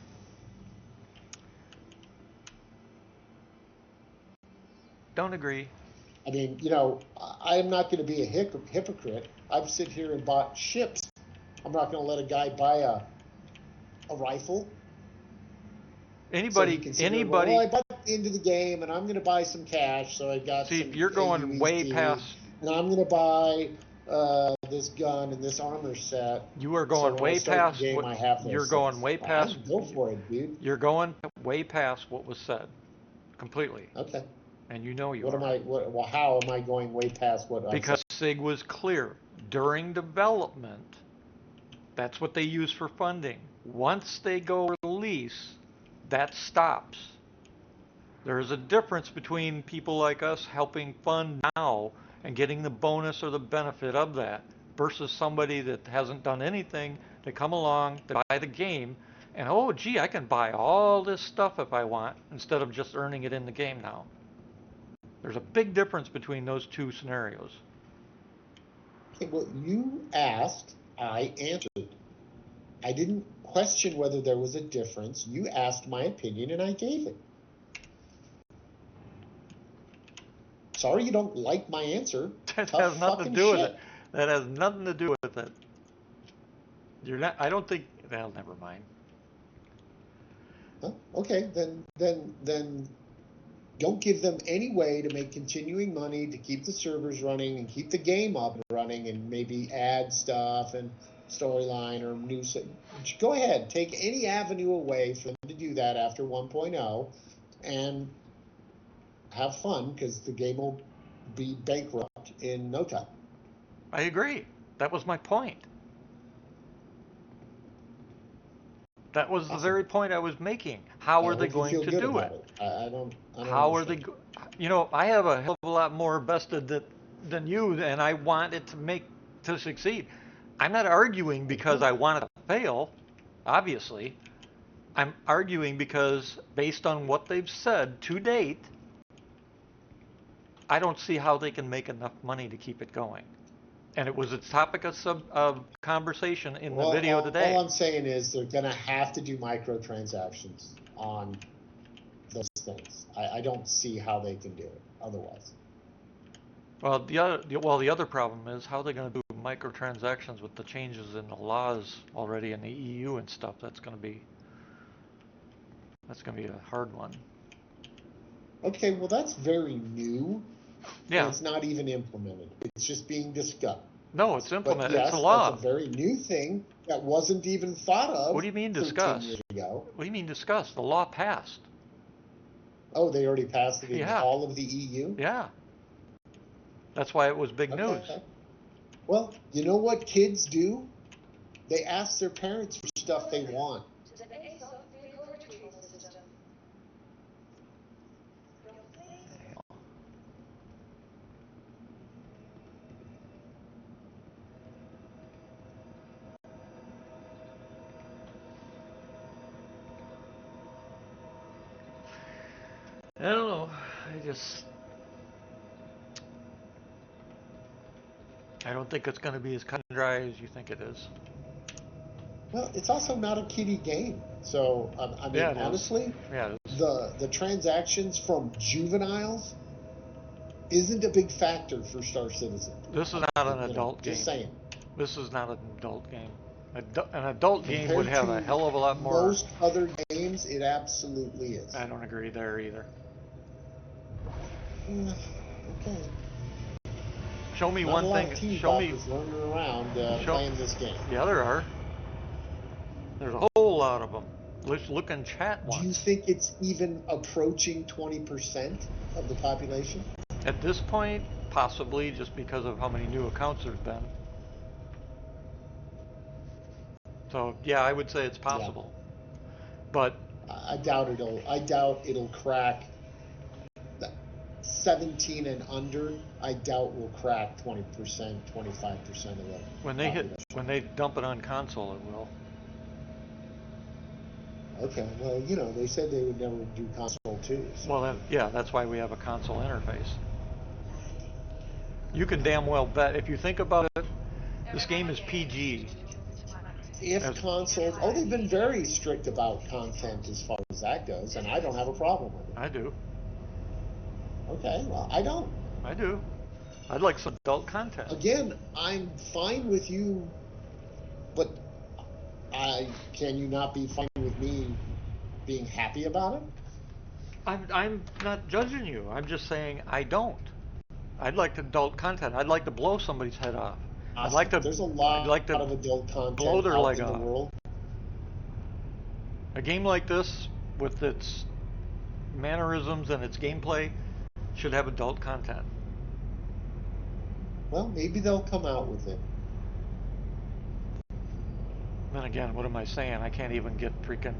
Don't agree. I mean, I am not going to be a hypocrite. I've sit here and bought ships. I'm not going to let a guy buy a rifle. Anybody. Well, I bought into the game, and I'm going to buy some cash, so I got. See, you're going way past. And I'm going to buy this gun and this armor set. You are going way past. You're going way past. Go for it, dude. You're going way past what was said, completely. Okay. And you know you are. How am I going way past what I said? Because SIG was clear during development. That's what they use for funding. Once they go release, that stops. There is a difference between people like us helping fund now and getting the bonus or the benefit of that versus somebody that hasn't done anything to come along to buy the game and, oh, gee, I can buy all this stuff if I want instead of just earning it in the game now. There's a big difference between those two scenarios. Okay, well, you asked, I answered. I didn't question whether there was a difference. You asked my opinion, and I gave it. Sorry you don't like my answer. That has nothing to do with it. That has nothing to do with it. You're not. I don't think. Well, never mind. Huh? Okay, then don't give them any way to make continuing money to keep the servers running and keep the game up and running and maybe add stuff and storyline or new. Go ahead, take any avenue away for them to do that after 1.0, and have fun because the game will be bankrupt in no time. I agree. That was my point. That was the Awesome. very point I was making. How are they going to do it? I don't How are they? understand. You know, I have a hell of a lot more vested than you, and I want it to succeed. I'm not arguing because I want it to fail. Obviously, I'm arguing because based on what they've said to date, I don't see how they can make enough money to keep it going. And it was a topic of conversation in the video All today. I'm saying is they're going to have to do microtransactions on those things. I don't see how they can do it otherwise. Well, the other problem is how they're going to do microtransactions with the changes in the laws already in the EU and stuff. That's going to be a hard one. Okay, well that's very new. And Yeah. it's not even implemented. It's just being discussed. No, it's But implemented. It's a yes, that's a law. very new thing that wasn't even thought What of do you mean 13 discuss? years ago. What do you mean discuss? The law passed. Oh, they already passed it in Yeah. all of the EU? Yeah. That's why it was big Okay. news. Well, you know what kids do? They ask their parents for stuff they want. I don't know. I don't think it's going to be as cut and dry as you think it is. Well, it's also not a kiddie game. So, I mean, Yeah, it is. honestly, Yeah, it is. the transactions from juveniles isn't a big factor for Star Citizen. This is not an adult game. Just saying. This is not an adult game. An adult game would Compared have a to hell of a lot more. most other games, it absolutely is. I don't agree there either. Okay. Show me Not one a lot thing. of teen Show me. boppers running around playing this game. Yeah, there are. There's a whole lot of them. Let's look in chat once. Do you think it's even approaching 20% of the population? At this point, possibly, just because of how many new accounts there's been. So yeah, I would say it's possible. Yeah. But I doubt it'll crack 17 and under. I doubt will crack 20%, 25% of the when they dump it on console, it will. Okay, well, they said they would never do console too. So. Well, then, yeah, that's why we have a console interface. You can damn well bet, if you think about it, this game is PG. If consoles, they've been very strict about content as far as that goes, and I don't have a problem with it. I do. Okay, well, I don't. I do. I'd like some adult content. Again, I'm fine with you, but can you not be fine with me being happy about it? I'm not judging you. I'm just saying I don't. I'd like adult content. I'd like to blow somebody's head off. I'd like to. There's a lot of adult content blow their out leg in off. the world. A game like this, with its mannerisms and its gameplay, should have adult content. Well, maybe they'll come out with it. Then again, what am I saying? I can't even get freaking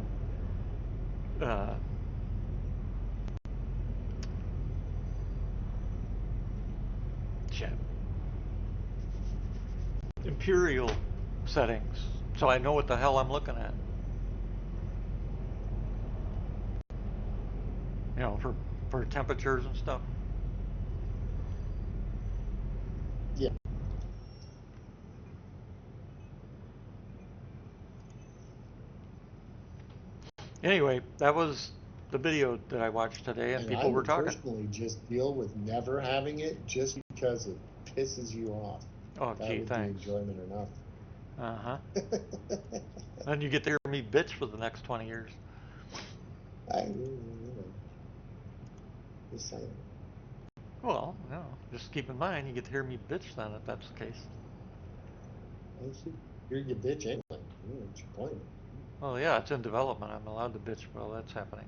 shit. Imperial settings, so I know what the hell I'm looking at. You know, for temperatures and stuff. Yeah. Anyway, that was the video that I watched today, and people were talking. I personally just deal with never having it just because it pisses you off. Oh, that gee, would thanks. be enjoyment enough. Uh-huh. Then you get to hear me bitch for the next 20 years. Just saying. Well, no, just keep in mind you get to hear me bitch then if that's the case. I see. Hear you bitch anyway. What's your point? Well, yeah, it's in development. I'm allowed to bitch while that's happening.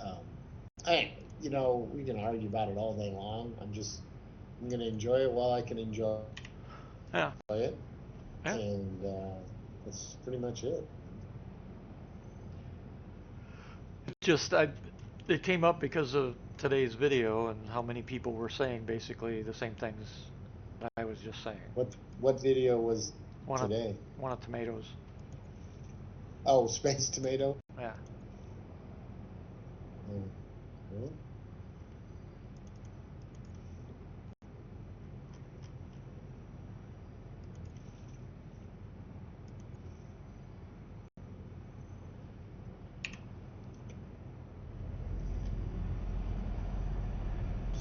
Um, we can argue about it all day long. I'm going to enjoy it while I can enjoy Yeah, it, yeah. and that's pretty much it. Just it came up because of today's video and how many people were saying basically the same things that I was just saying. What video was One of today? one of tomatoes. Oh, Space Tomato. Yeah. Really?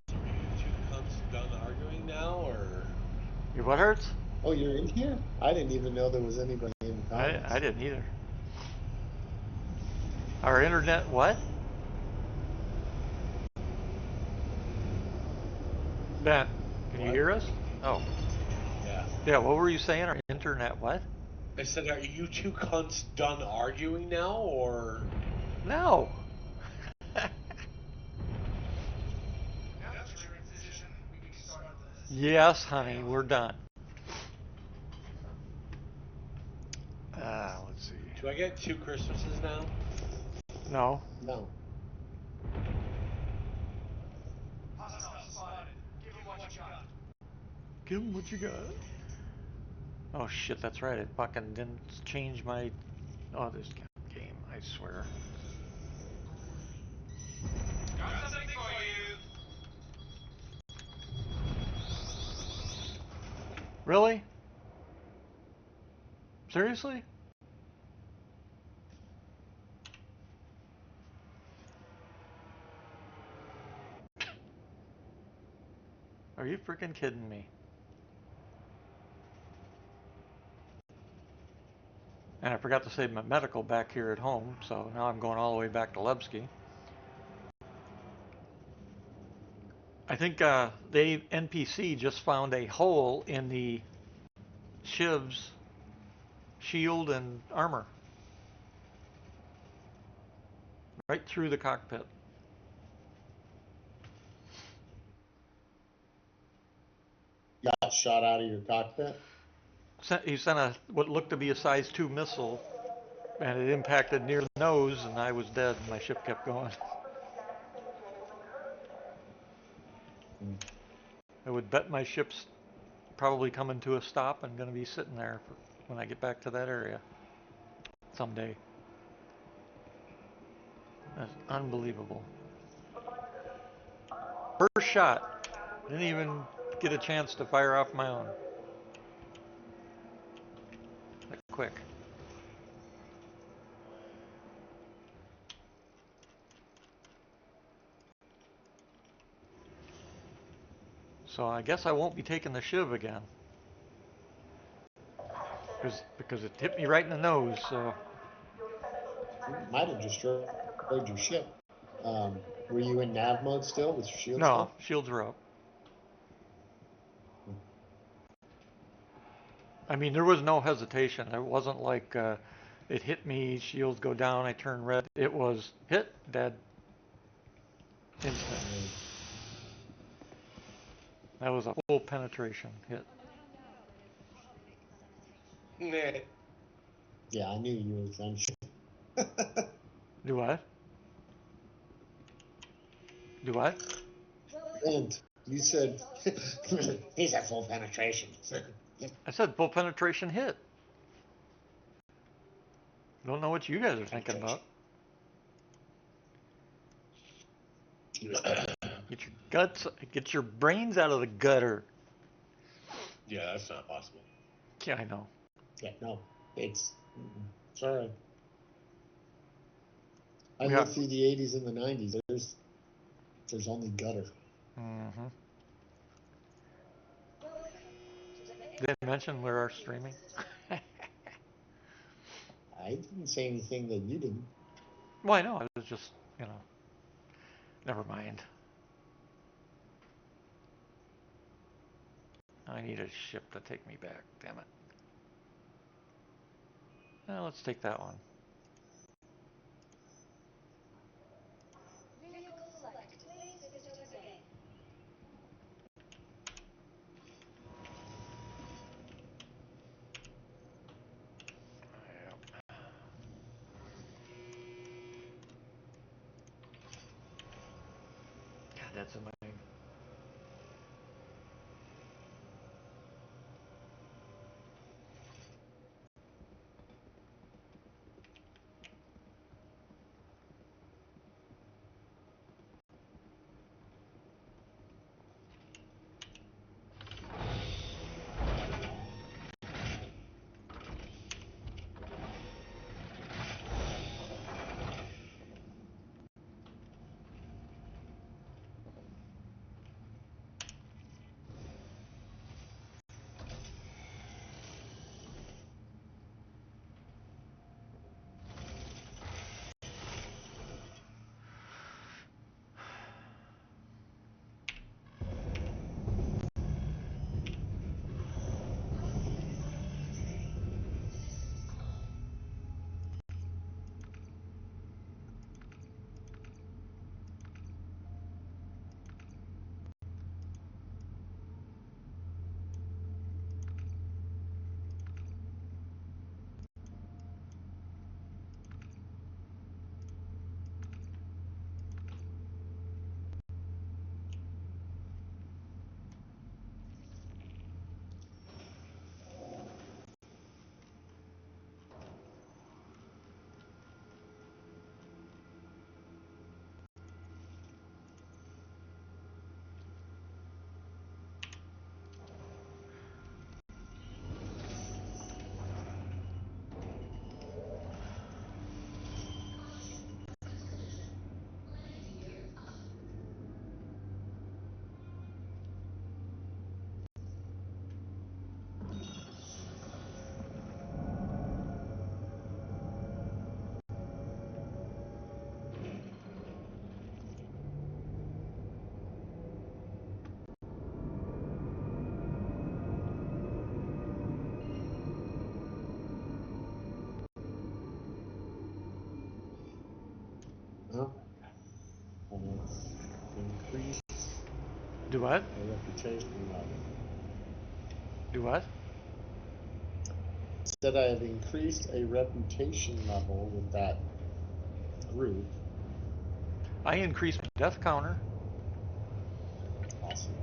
So are you two cunts done arguing now, or? Your what hurts? Oh, you're in here? I didn't even know there was anybody in the I comments. didn't either. Our internet what? Ben, can you What? hear us? Oh. Yeah. Yeah, what were you saying? Our internet what? I said, are you two cunts done arguing now, or? No. Yes, honey, we're done. Let's see. Do I get 2 Christmases now? No. No. Give him what you got. Oh shit, that's right. It fucking didn't change my. Oh, this game. I swear. Got something for you. Really? Seriously? Are you freaking kidding me? And I forgot to save my medical back here at home, so now I'm going all the way back to Lebsky. I think the NPC just found a hole in the Shiv's shield and armor. Right through the cockpit. Got shot out of your cockpit? He sent a what looked to be a size 2 missile, and it impacted near the nose, and I was dead, and my ship kept going. Hmm. I would bet my ship's probably coming to a stop and going to be sitting there when I get back to that area someday. That's unbelievable. First shot. Didn't even get a chance to fire off my own. That quick. So I guess I won't be taking the Shiv again. Because it hit me right in the nose, so. Might have destroyed your ship. Were you in nav mode still with your shields No, up? shields are up. Hmm. I mean, there was no hesitation. It wasn't like it hit me, shields go down, I turn red. It was hit, dead, instant. That was a full penetration hit. Nah. Yeah, I knew you were done shit. Do what? Do what? And you said he's at full penetration. I said full penetration hit. Don't know what you guys are thinking about. Get your guts, get your brains out of the gutter. Yeah, that's not possible. Yeah, I know. Yeah, no, it's sorry. I Yeah. lived through the '80s and the '90s. There's only gutter. Mm-hmm. Did I mention we're our streaming? I didn't say anything that you didn't. Well, I know. I was just, never mind. I need a ship to take me back. Damn it. Let's take that one. Vehicle select. Please visit us again. Yep. God, that's annoying. Well, and it's increased Do what? a reputation level. Do what? Said I have increased a reputation level with that group. I increased my death counter. Awesome.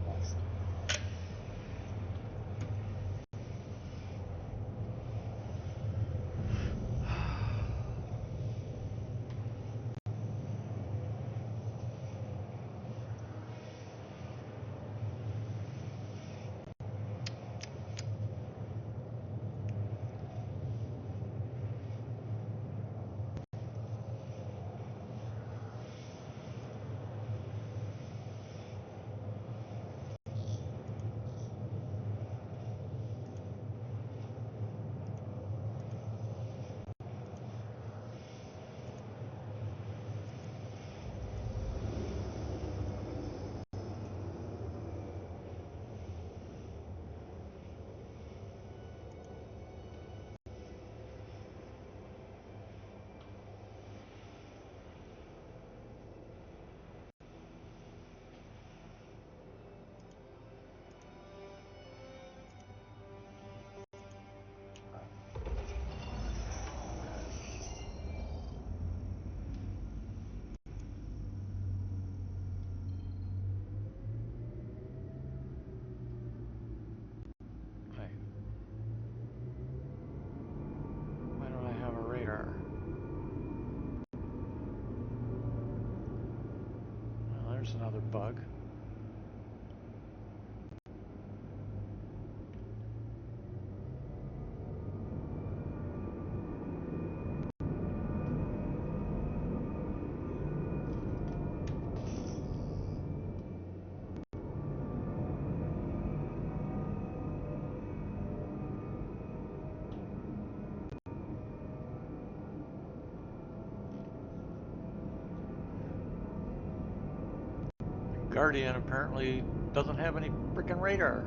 Awesome. Hey. Why don't I have a radar? Well, there's another bug. Guardian apparently doesn't have any freaking radar.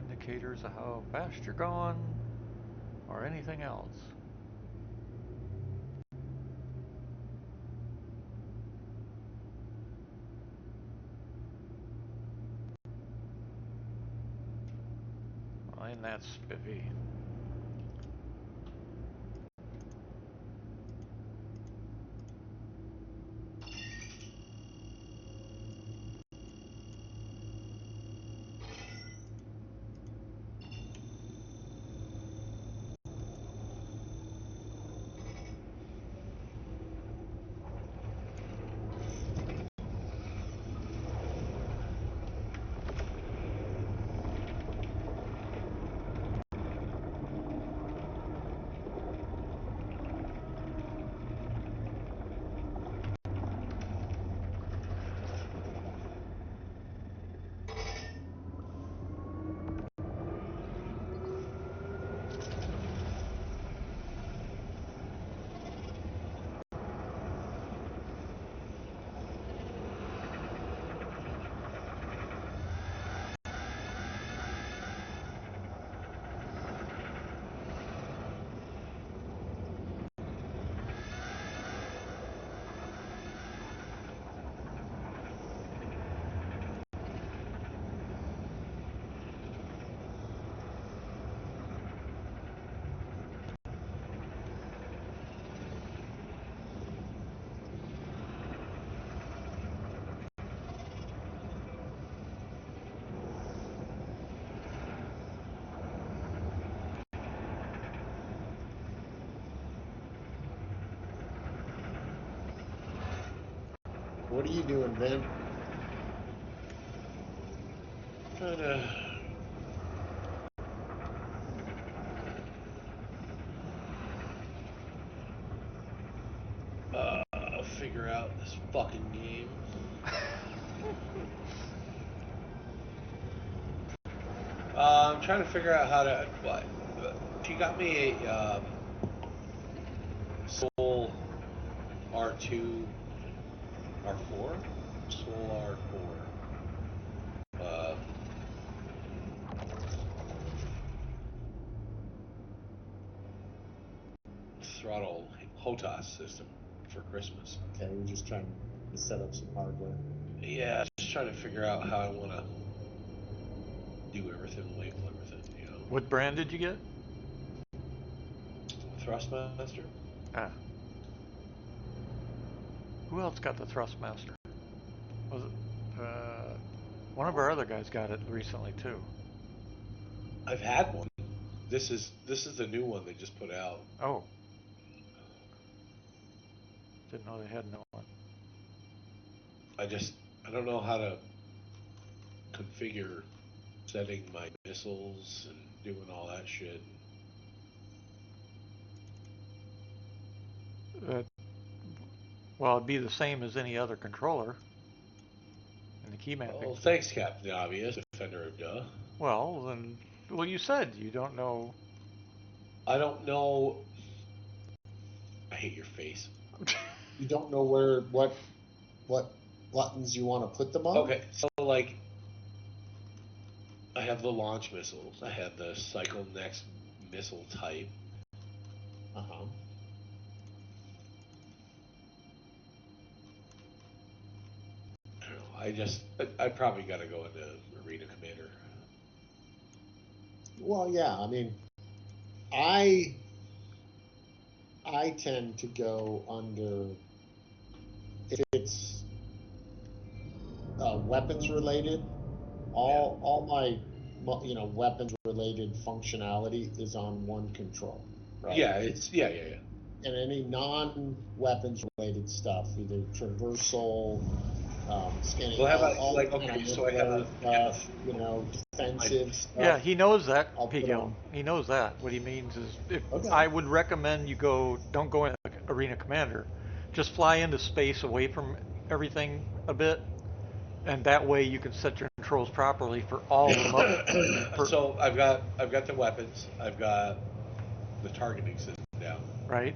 indicators of how fast you're going or anything else. Well, ain't that spiffy. What are you doing, Ben? Trying to figure out this fucking game. I'm trying to figure out how to. What? She got me a Soul R2, R4, Soul R4. Throttle HOTAS system for Christmas. Okay, you're just trying to set up some hardware. Yeah, just trying to figure out how I want to do everything, label everything, you know. What brand did you get? Thrustmaster? Ah. Who else got the Thrustmaster? Was it one of our other guys got it recently too? I've had one. This is the new one they just put out. Oh, didn't know they had no one. I don't know how to configure setting my missiles and doing all that shit. Uh, well, it'd be the same as any other controller in the key mapping Oh, system. thanks, Captain Obvious, Defender of Duh. Well, then, well, you said you don't know. I don't know. I hate your face. You don't know what buttons you want to put them on? Okay, so like, I have the launch missiles. I have the cycle next missile type. Uh-huh. I don't know. I probably got to go into Arena Commander. Well, yeah, I mean, I I tend to go under if it's weapons related. Yeah. All my weapons related functionality is on one control, right? Yeah, it's yeah. And any non weapons related stuff, either traversal, scanning, Well, how about all like the kind of okay, so airborne I have stuff, my defensive Yeah, stuff. he knows that, I'll put Pigil. on. He knows that. What he means is, if Okay. I would recommend you don't go in Arena Commander, just fly into space away from everything a bit, and that way you can set your controls properly for all the for so I've got the weapons. I've got the targeting system down. right.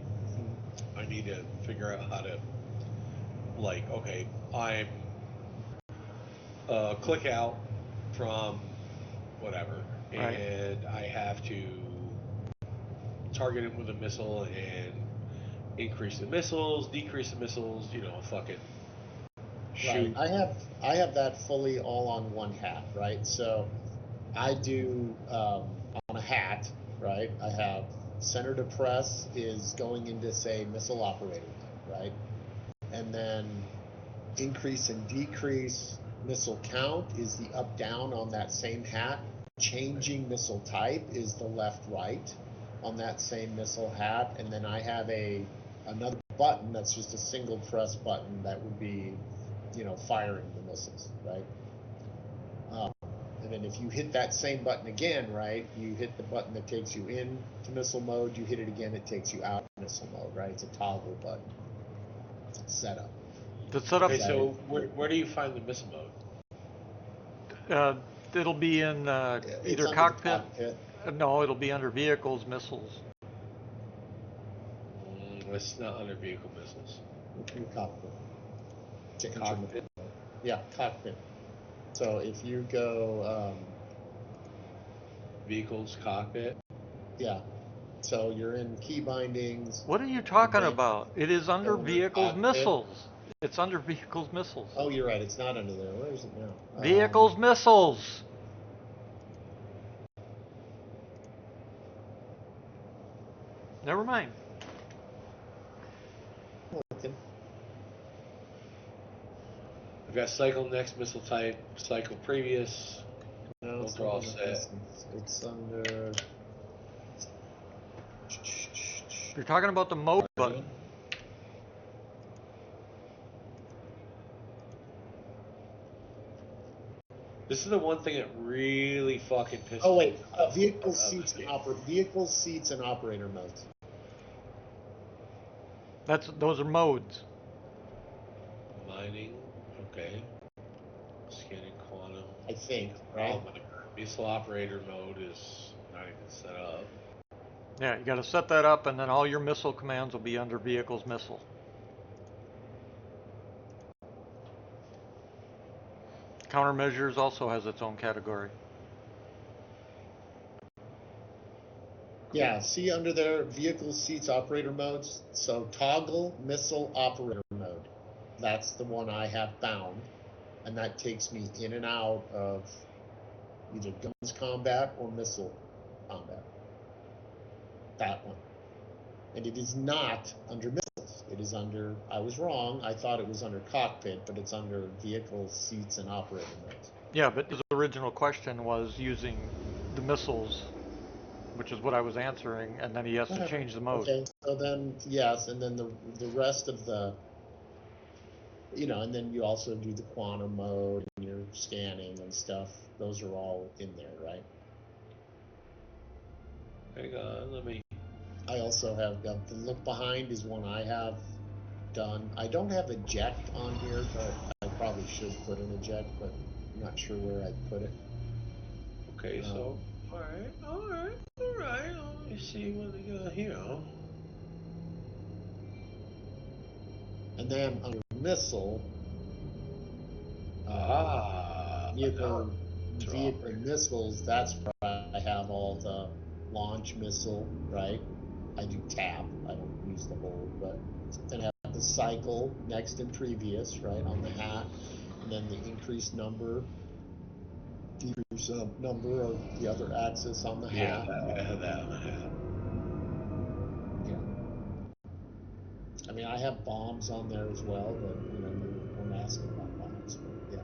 I need to figure out how to like okay, I'm click out from whatever Right. and I have to target him with a missile and increase the missiles, decrease the missiles, fucking Right. shoot. I have that fully all on one hat, right? So I do on a hat, right? I have center to press is going into say missile operator mode, right? And then increase and decrease missile count is the up down on that same hat. Changing missile type is the left right on that same missile hat. And then I have another button that's just a single press button that would be, firing the missiles, right? Um, and then if you hit that same button again, right, you hit the button that takes you in to missile mode, you hit it again, it takes you out of missile mode, right? It's a toggle button. Setup. The setup, Okay, so where do you find the missile mode? it'll be in It's either under the cockpit. cockpit. No, it'll be under vehicles, missiles. It's not under vehicle missiles. In the cockpit. To enter Cockpit. missile mode. Yeah, cockpit. So if you go, Vehicles, cockpit. yeah. So you're in key bindings. What are you talking Advanced, about? It is under go under vehicles, cockpit. missiles. It's under vehicles, missiles. Oh, you're right. It's not under there. Where is it now? Vehicles, missiles. Never mind. Okay. I've got cycle next missile type, cycle previous. No, Don't it's draw not under set. this. It's under. You're talking about the mode button. This is the one thing that really fucking pisses Oh wait, me off. vehicle seats and operator modes. Those are modes. Mining, okay. Scanning quantum. I think, right? Oh my, missile operator mode is not even set up. Yeah, you got to set that up, and then all your missile commands will be under vehicles, missile. Countermeasures also has its own category. Yeah, see under there, vehicle seats operator modes. So toggle missile operator mode. That's the one I have bound. And that takes me in and out of either guns combat or missile combat. That one. And it is not under missiles. It is under, I was wrong. I thought it was under cockpit, but it's under vehicle seats and operator modes. Yeah, but his original question was using the missiles, which is what I was answering, and then he has to change the mode. Okay, so then, yes, and then the rest of the, and then you also do the quantum mode and your scanning and stuff. Those are all in there, right? Hang on, let me. I also have the look behind is one I have done. I don't have eject on here, but I probably should put an eject, but I'm not sure where I'd put it. Okay, so, alright. Let me see what they got here. And then under missile, No. vehicle missiles, that's where I have all the launch missile, right? I do tap, I don't use the hold, but then I have the cycle next and previous, right, on the hat, and then the increased number, decrease number of the other axis on the hat. I have that on the hat. Yeah. I mean, I have bombs on there as well, but you weren't asking about bombs, but yeah.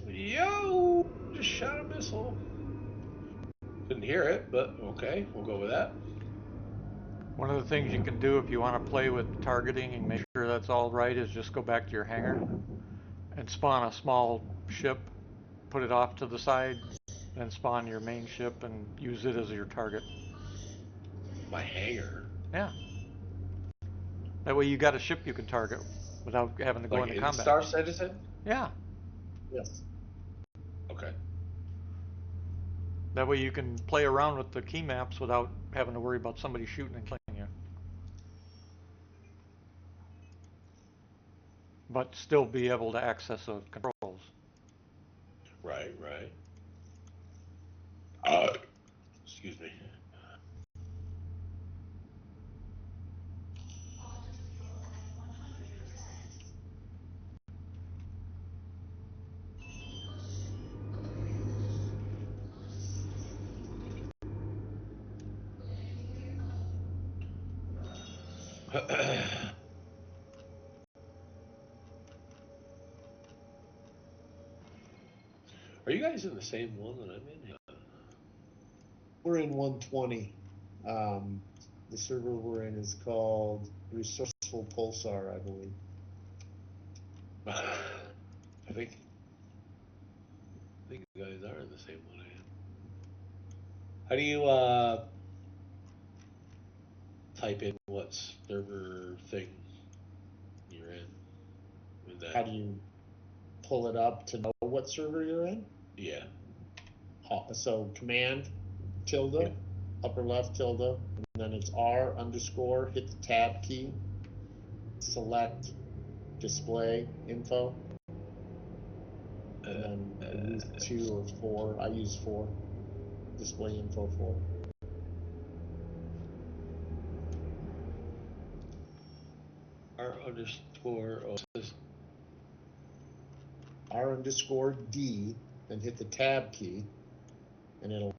Yo! Just shot a missile. Couldn't hear it, but okay, we'll go with that. One of the things you can do if you want to play with targeting and make sure that's all right is just go back to your hangar and spawn a small ship, put it off to the side, then spawn your main ship and use it as your target. My hangar. Yeah. That way you got a ship you can target without having to go Like into in combat. Star Citizen? Yeah. Yes. Okay. That way you can play around with the key maps without having to worry about somebody shooting and killing you. But still be able to access those controls. Right, right. Excuse me. Are you guys in the same one that I'm in? We're in 120. Um, the server we're in is called Resourceful Pulsar, I believe. I think you guys are in the same one I am. How do you type in what server thing you're in? With How that, do you pull it up to know what server you're in? yeah, So command yeah. tilde, upper left tilde, and then it's R underscore, hit the tab key, select display info, and then you can use 2 or 4. I use 4, display info 4. R underscore. Oh, R underscore D, then hit the tab key, and it'll,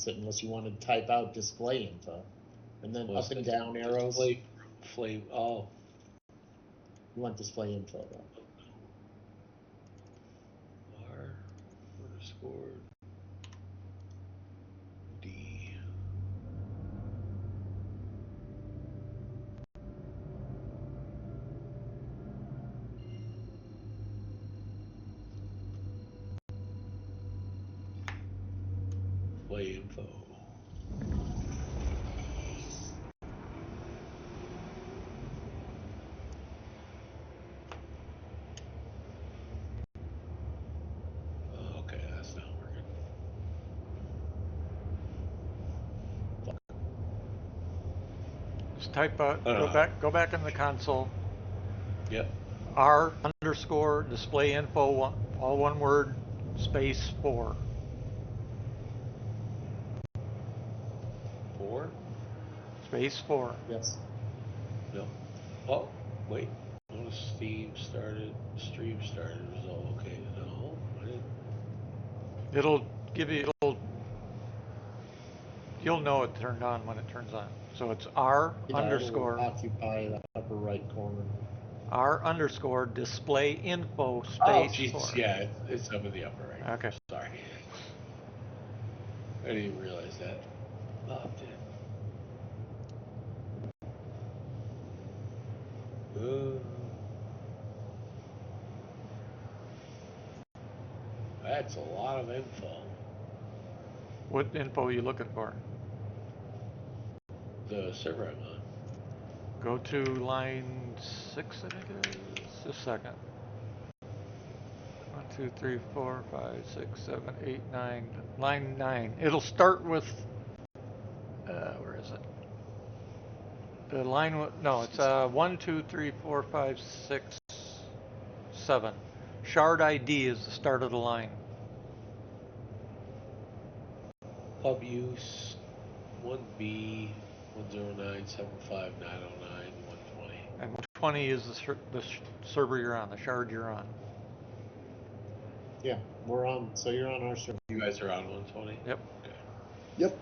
unless you want to type out display info, and then up and down arrows. display flame. Oh, You want display info though. R underscore D. Display info. Oh, okay, that's not working. Just type Uh, go back in the console. Yep. R underscore display info, all one word, space 4. 4. Space 4. Yes. No. Oh, wait. Notice Steam started. Stream started. Result. Okay. No, I didn't. It'll give you, you'll know it turned on when it turns on. So it's R Yeah, it'll underscore, occupy the upper right corner. R underscore display info Oh, space Jesus. 4. Yeah, it's up in the upper right Okay. corner. Sorry. I didn't even realize that. Oh, damn. That's a lot of info. What info are you looking for? The server I'm on. Go to line 6, I think it is. Just a second. 1, 2, 3, 4, 5, 6, 7, 8, 9. Line 9. It'll start with, where is it? The line, no, it's 1, 2, 3, 4, 5, 6, 7. Shard ID is the start of the line. Pub use 1B 10975 909 120. And 120 is the server you're on, the shard you're on. Yeah, we're on. So you're on our server. You guys are on 120? Yep. Okay. Yep.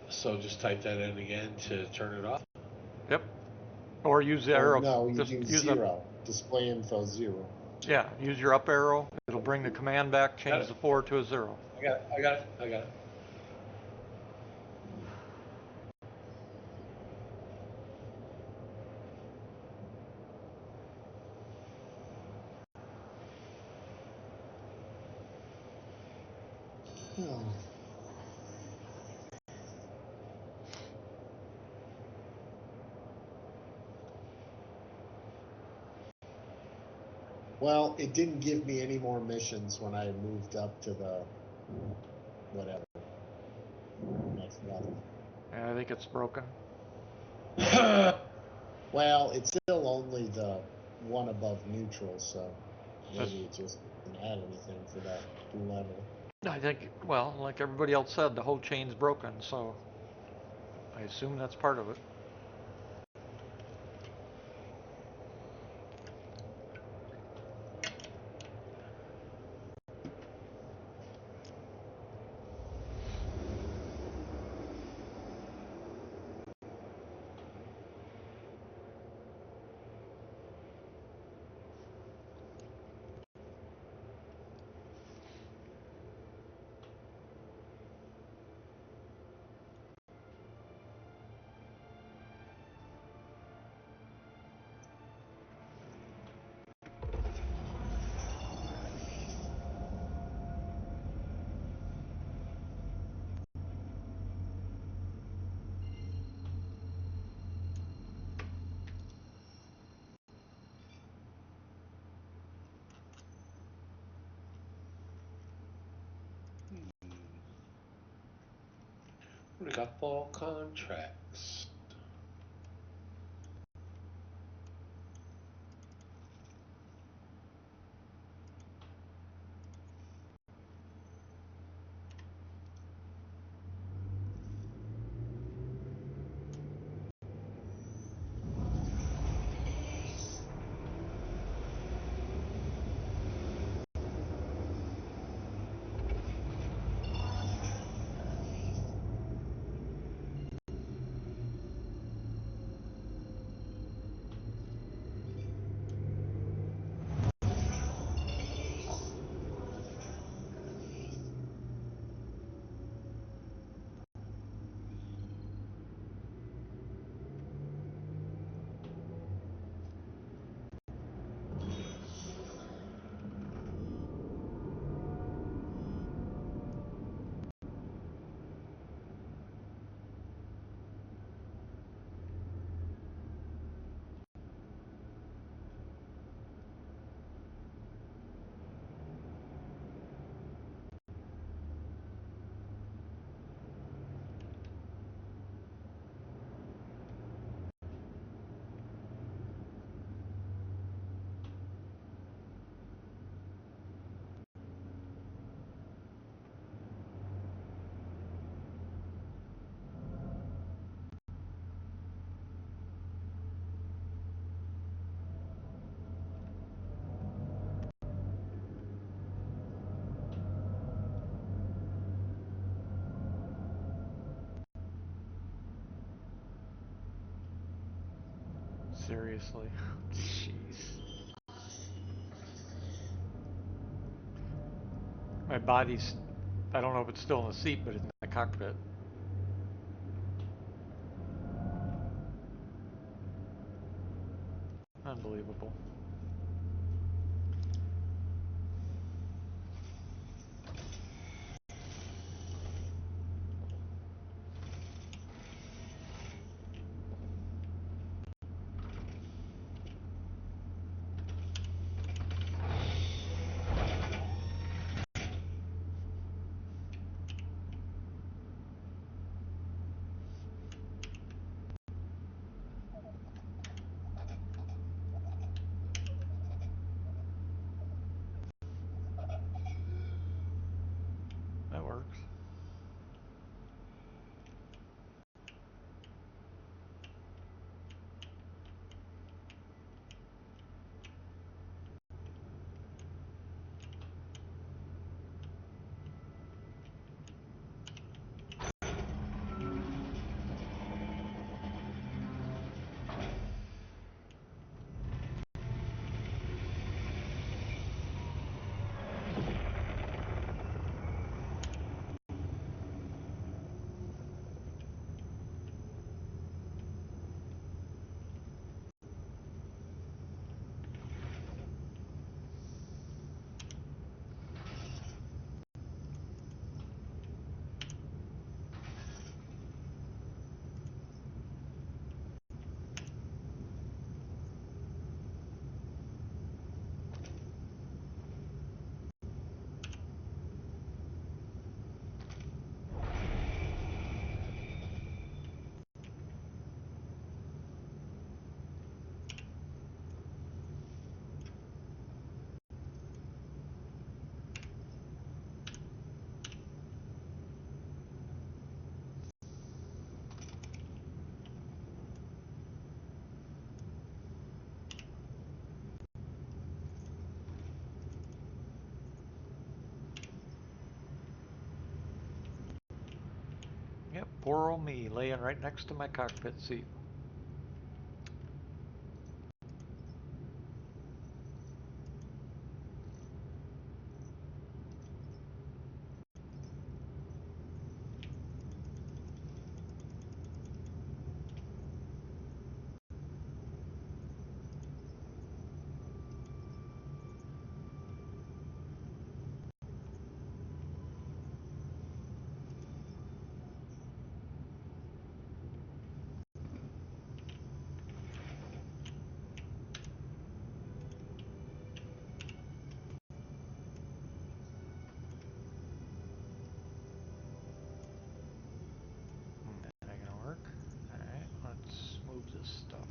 So just type that in again to turn it off? Yep. Or use the Or arrow. no, you Just do use 0. Display info 0. yeah, use your up arrow. It'll bring the command back, Got change it. the 4 to a 0. I got it. I got it. I got it. Oh. Well, it didn't give me any more missions when I moved up to the whatever next level. Yeah, I think it's broken. Well, it's still only the one above neutral, so Just maybe it just add anything for that level. I think, well, like everybody else said, the whole chain's broken, so I assume that's part of it. We got fall contracts. Seriously. Jeez. My body's, I don't know if it's still in the seat, but it's in the cockpit. Unbelievable. Poor old me laying right next to my cockpit seat. That ain't gonna work. Alright, let's move this stuff.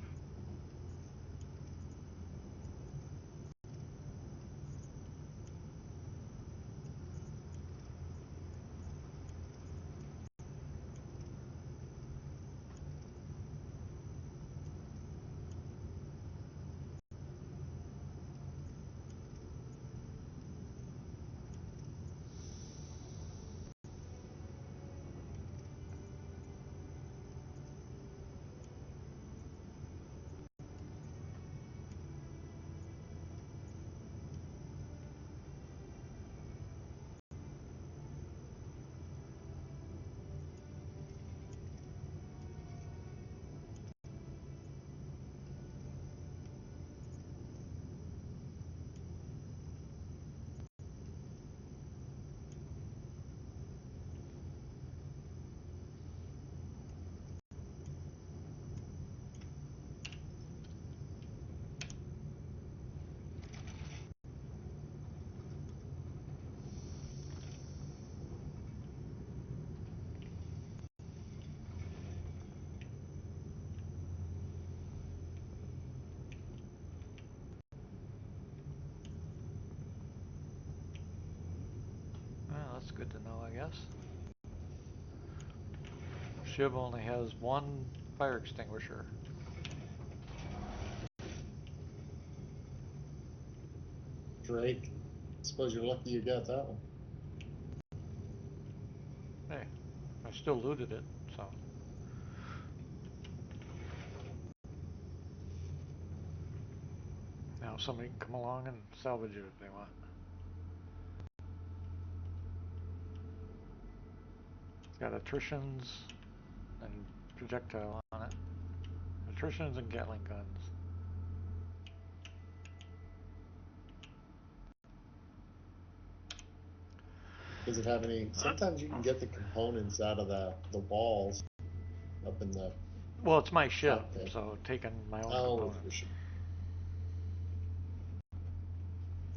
Well, that's good to know, I guess. Shiv only has one fire extinguisher. Drake. Suppose you're lucky you got that one. Hey, I still looted it, so. Now somebody can come along and salvage it if they want. It's got attritions and projectile on it. Attritions and Gatling guns. Does it have any? Sometimes you can get the components out of the walls up in the Well, it's my ship, cockpit. so taking my own Oh, components. for sure.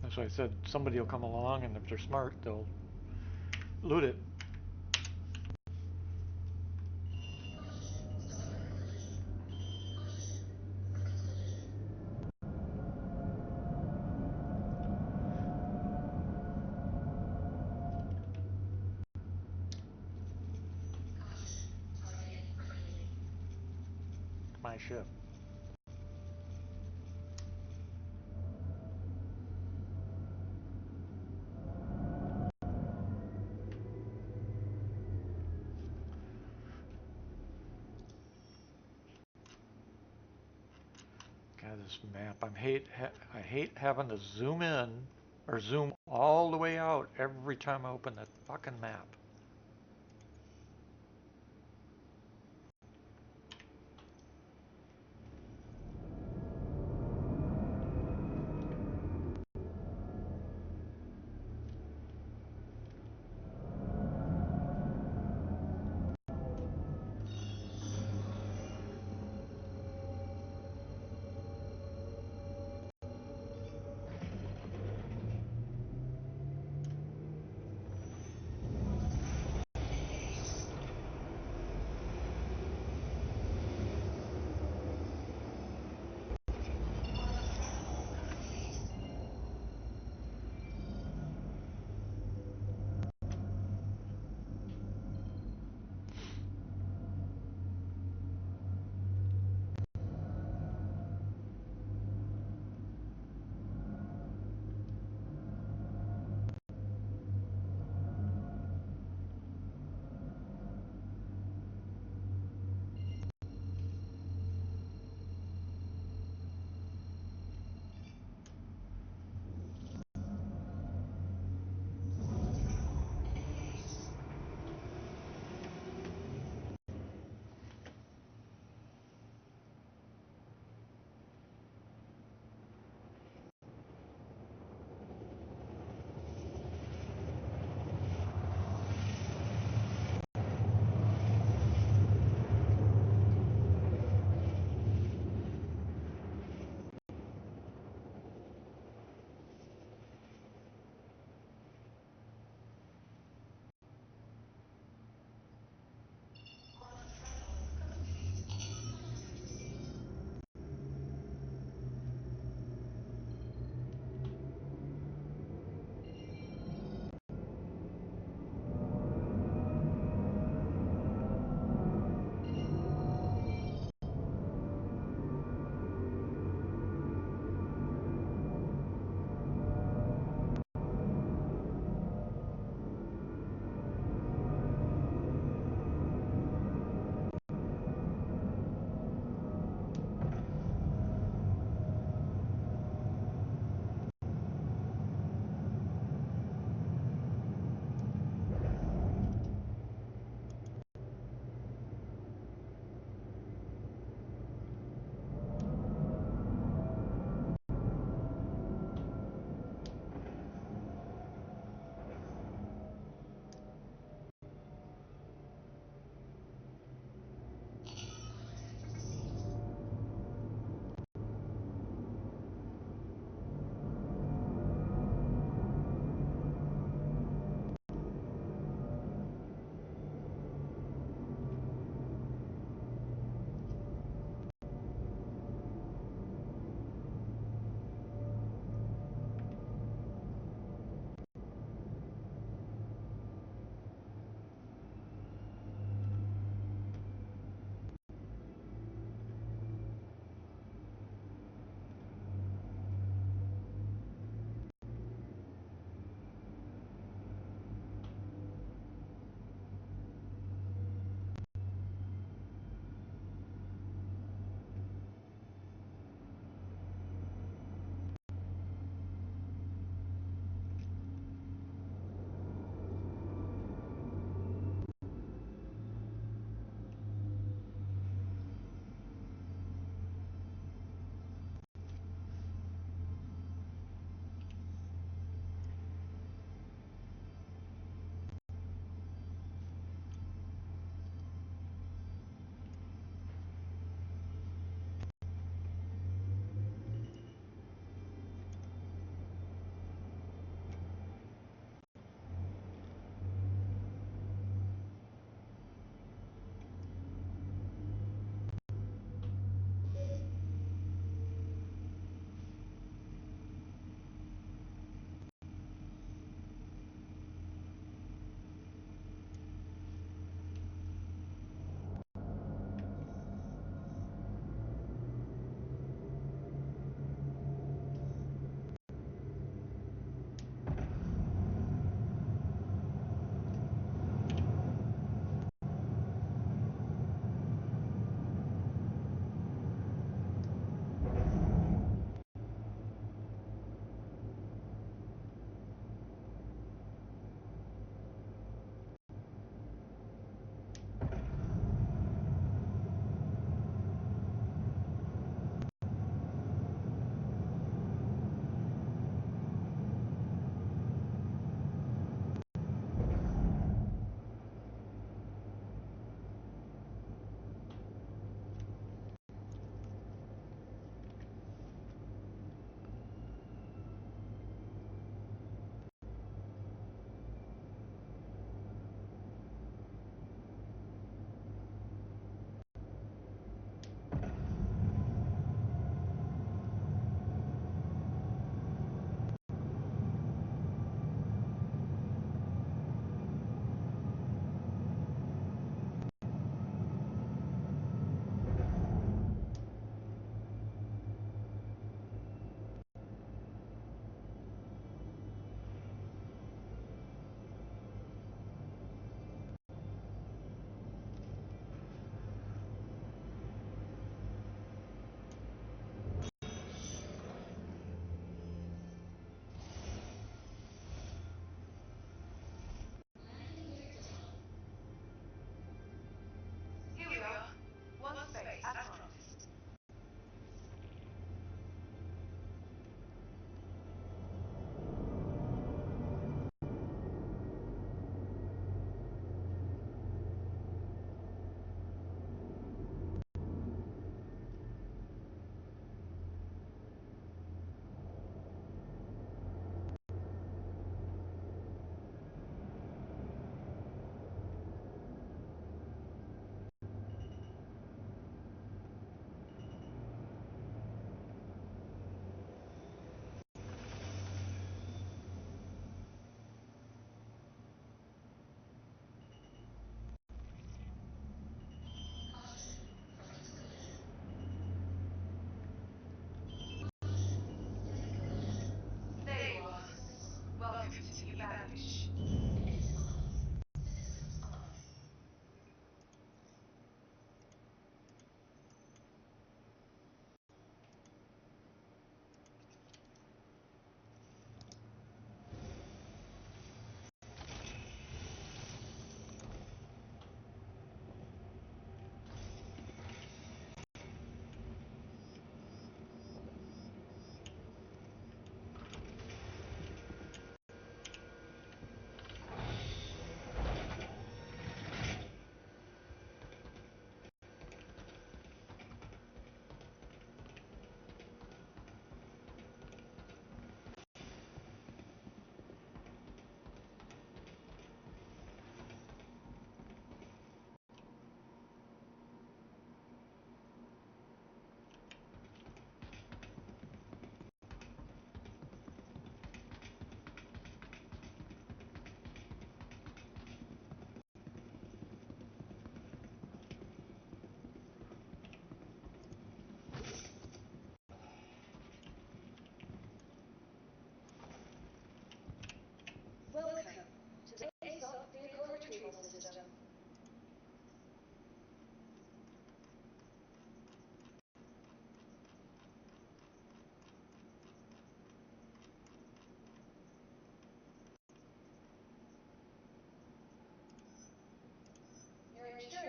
That's why I said somebody will come along, and if they're smart, they'll loot it. It's my ship. God, this map. I hate having to zoom in or zoom all the way out every time I open that fucking map.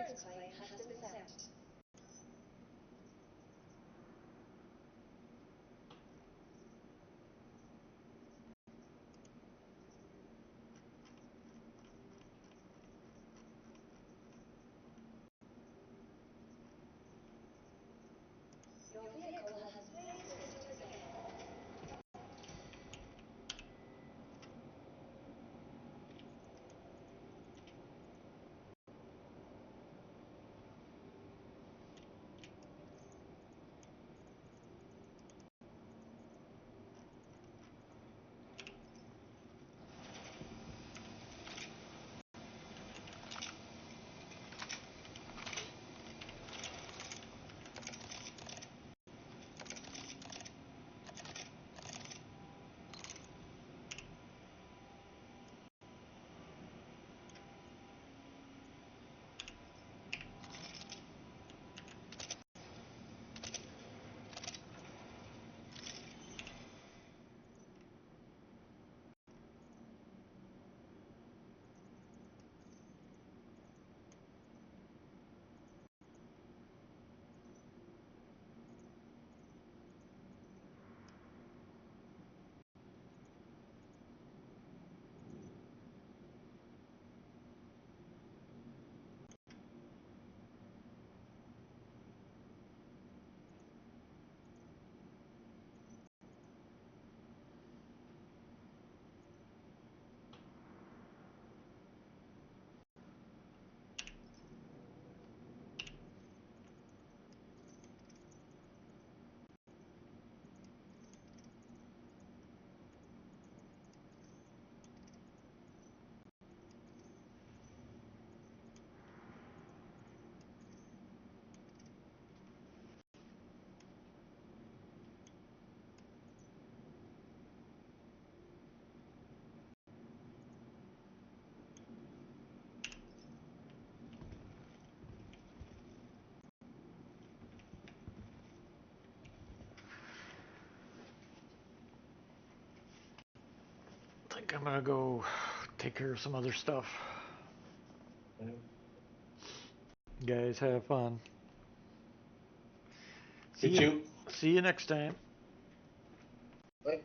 insurance claim has been sent. Your vehicle has please visited again. I think I'm gonna go take care of some other stuff. Guys, have fun. You too. See you next time. Right.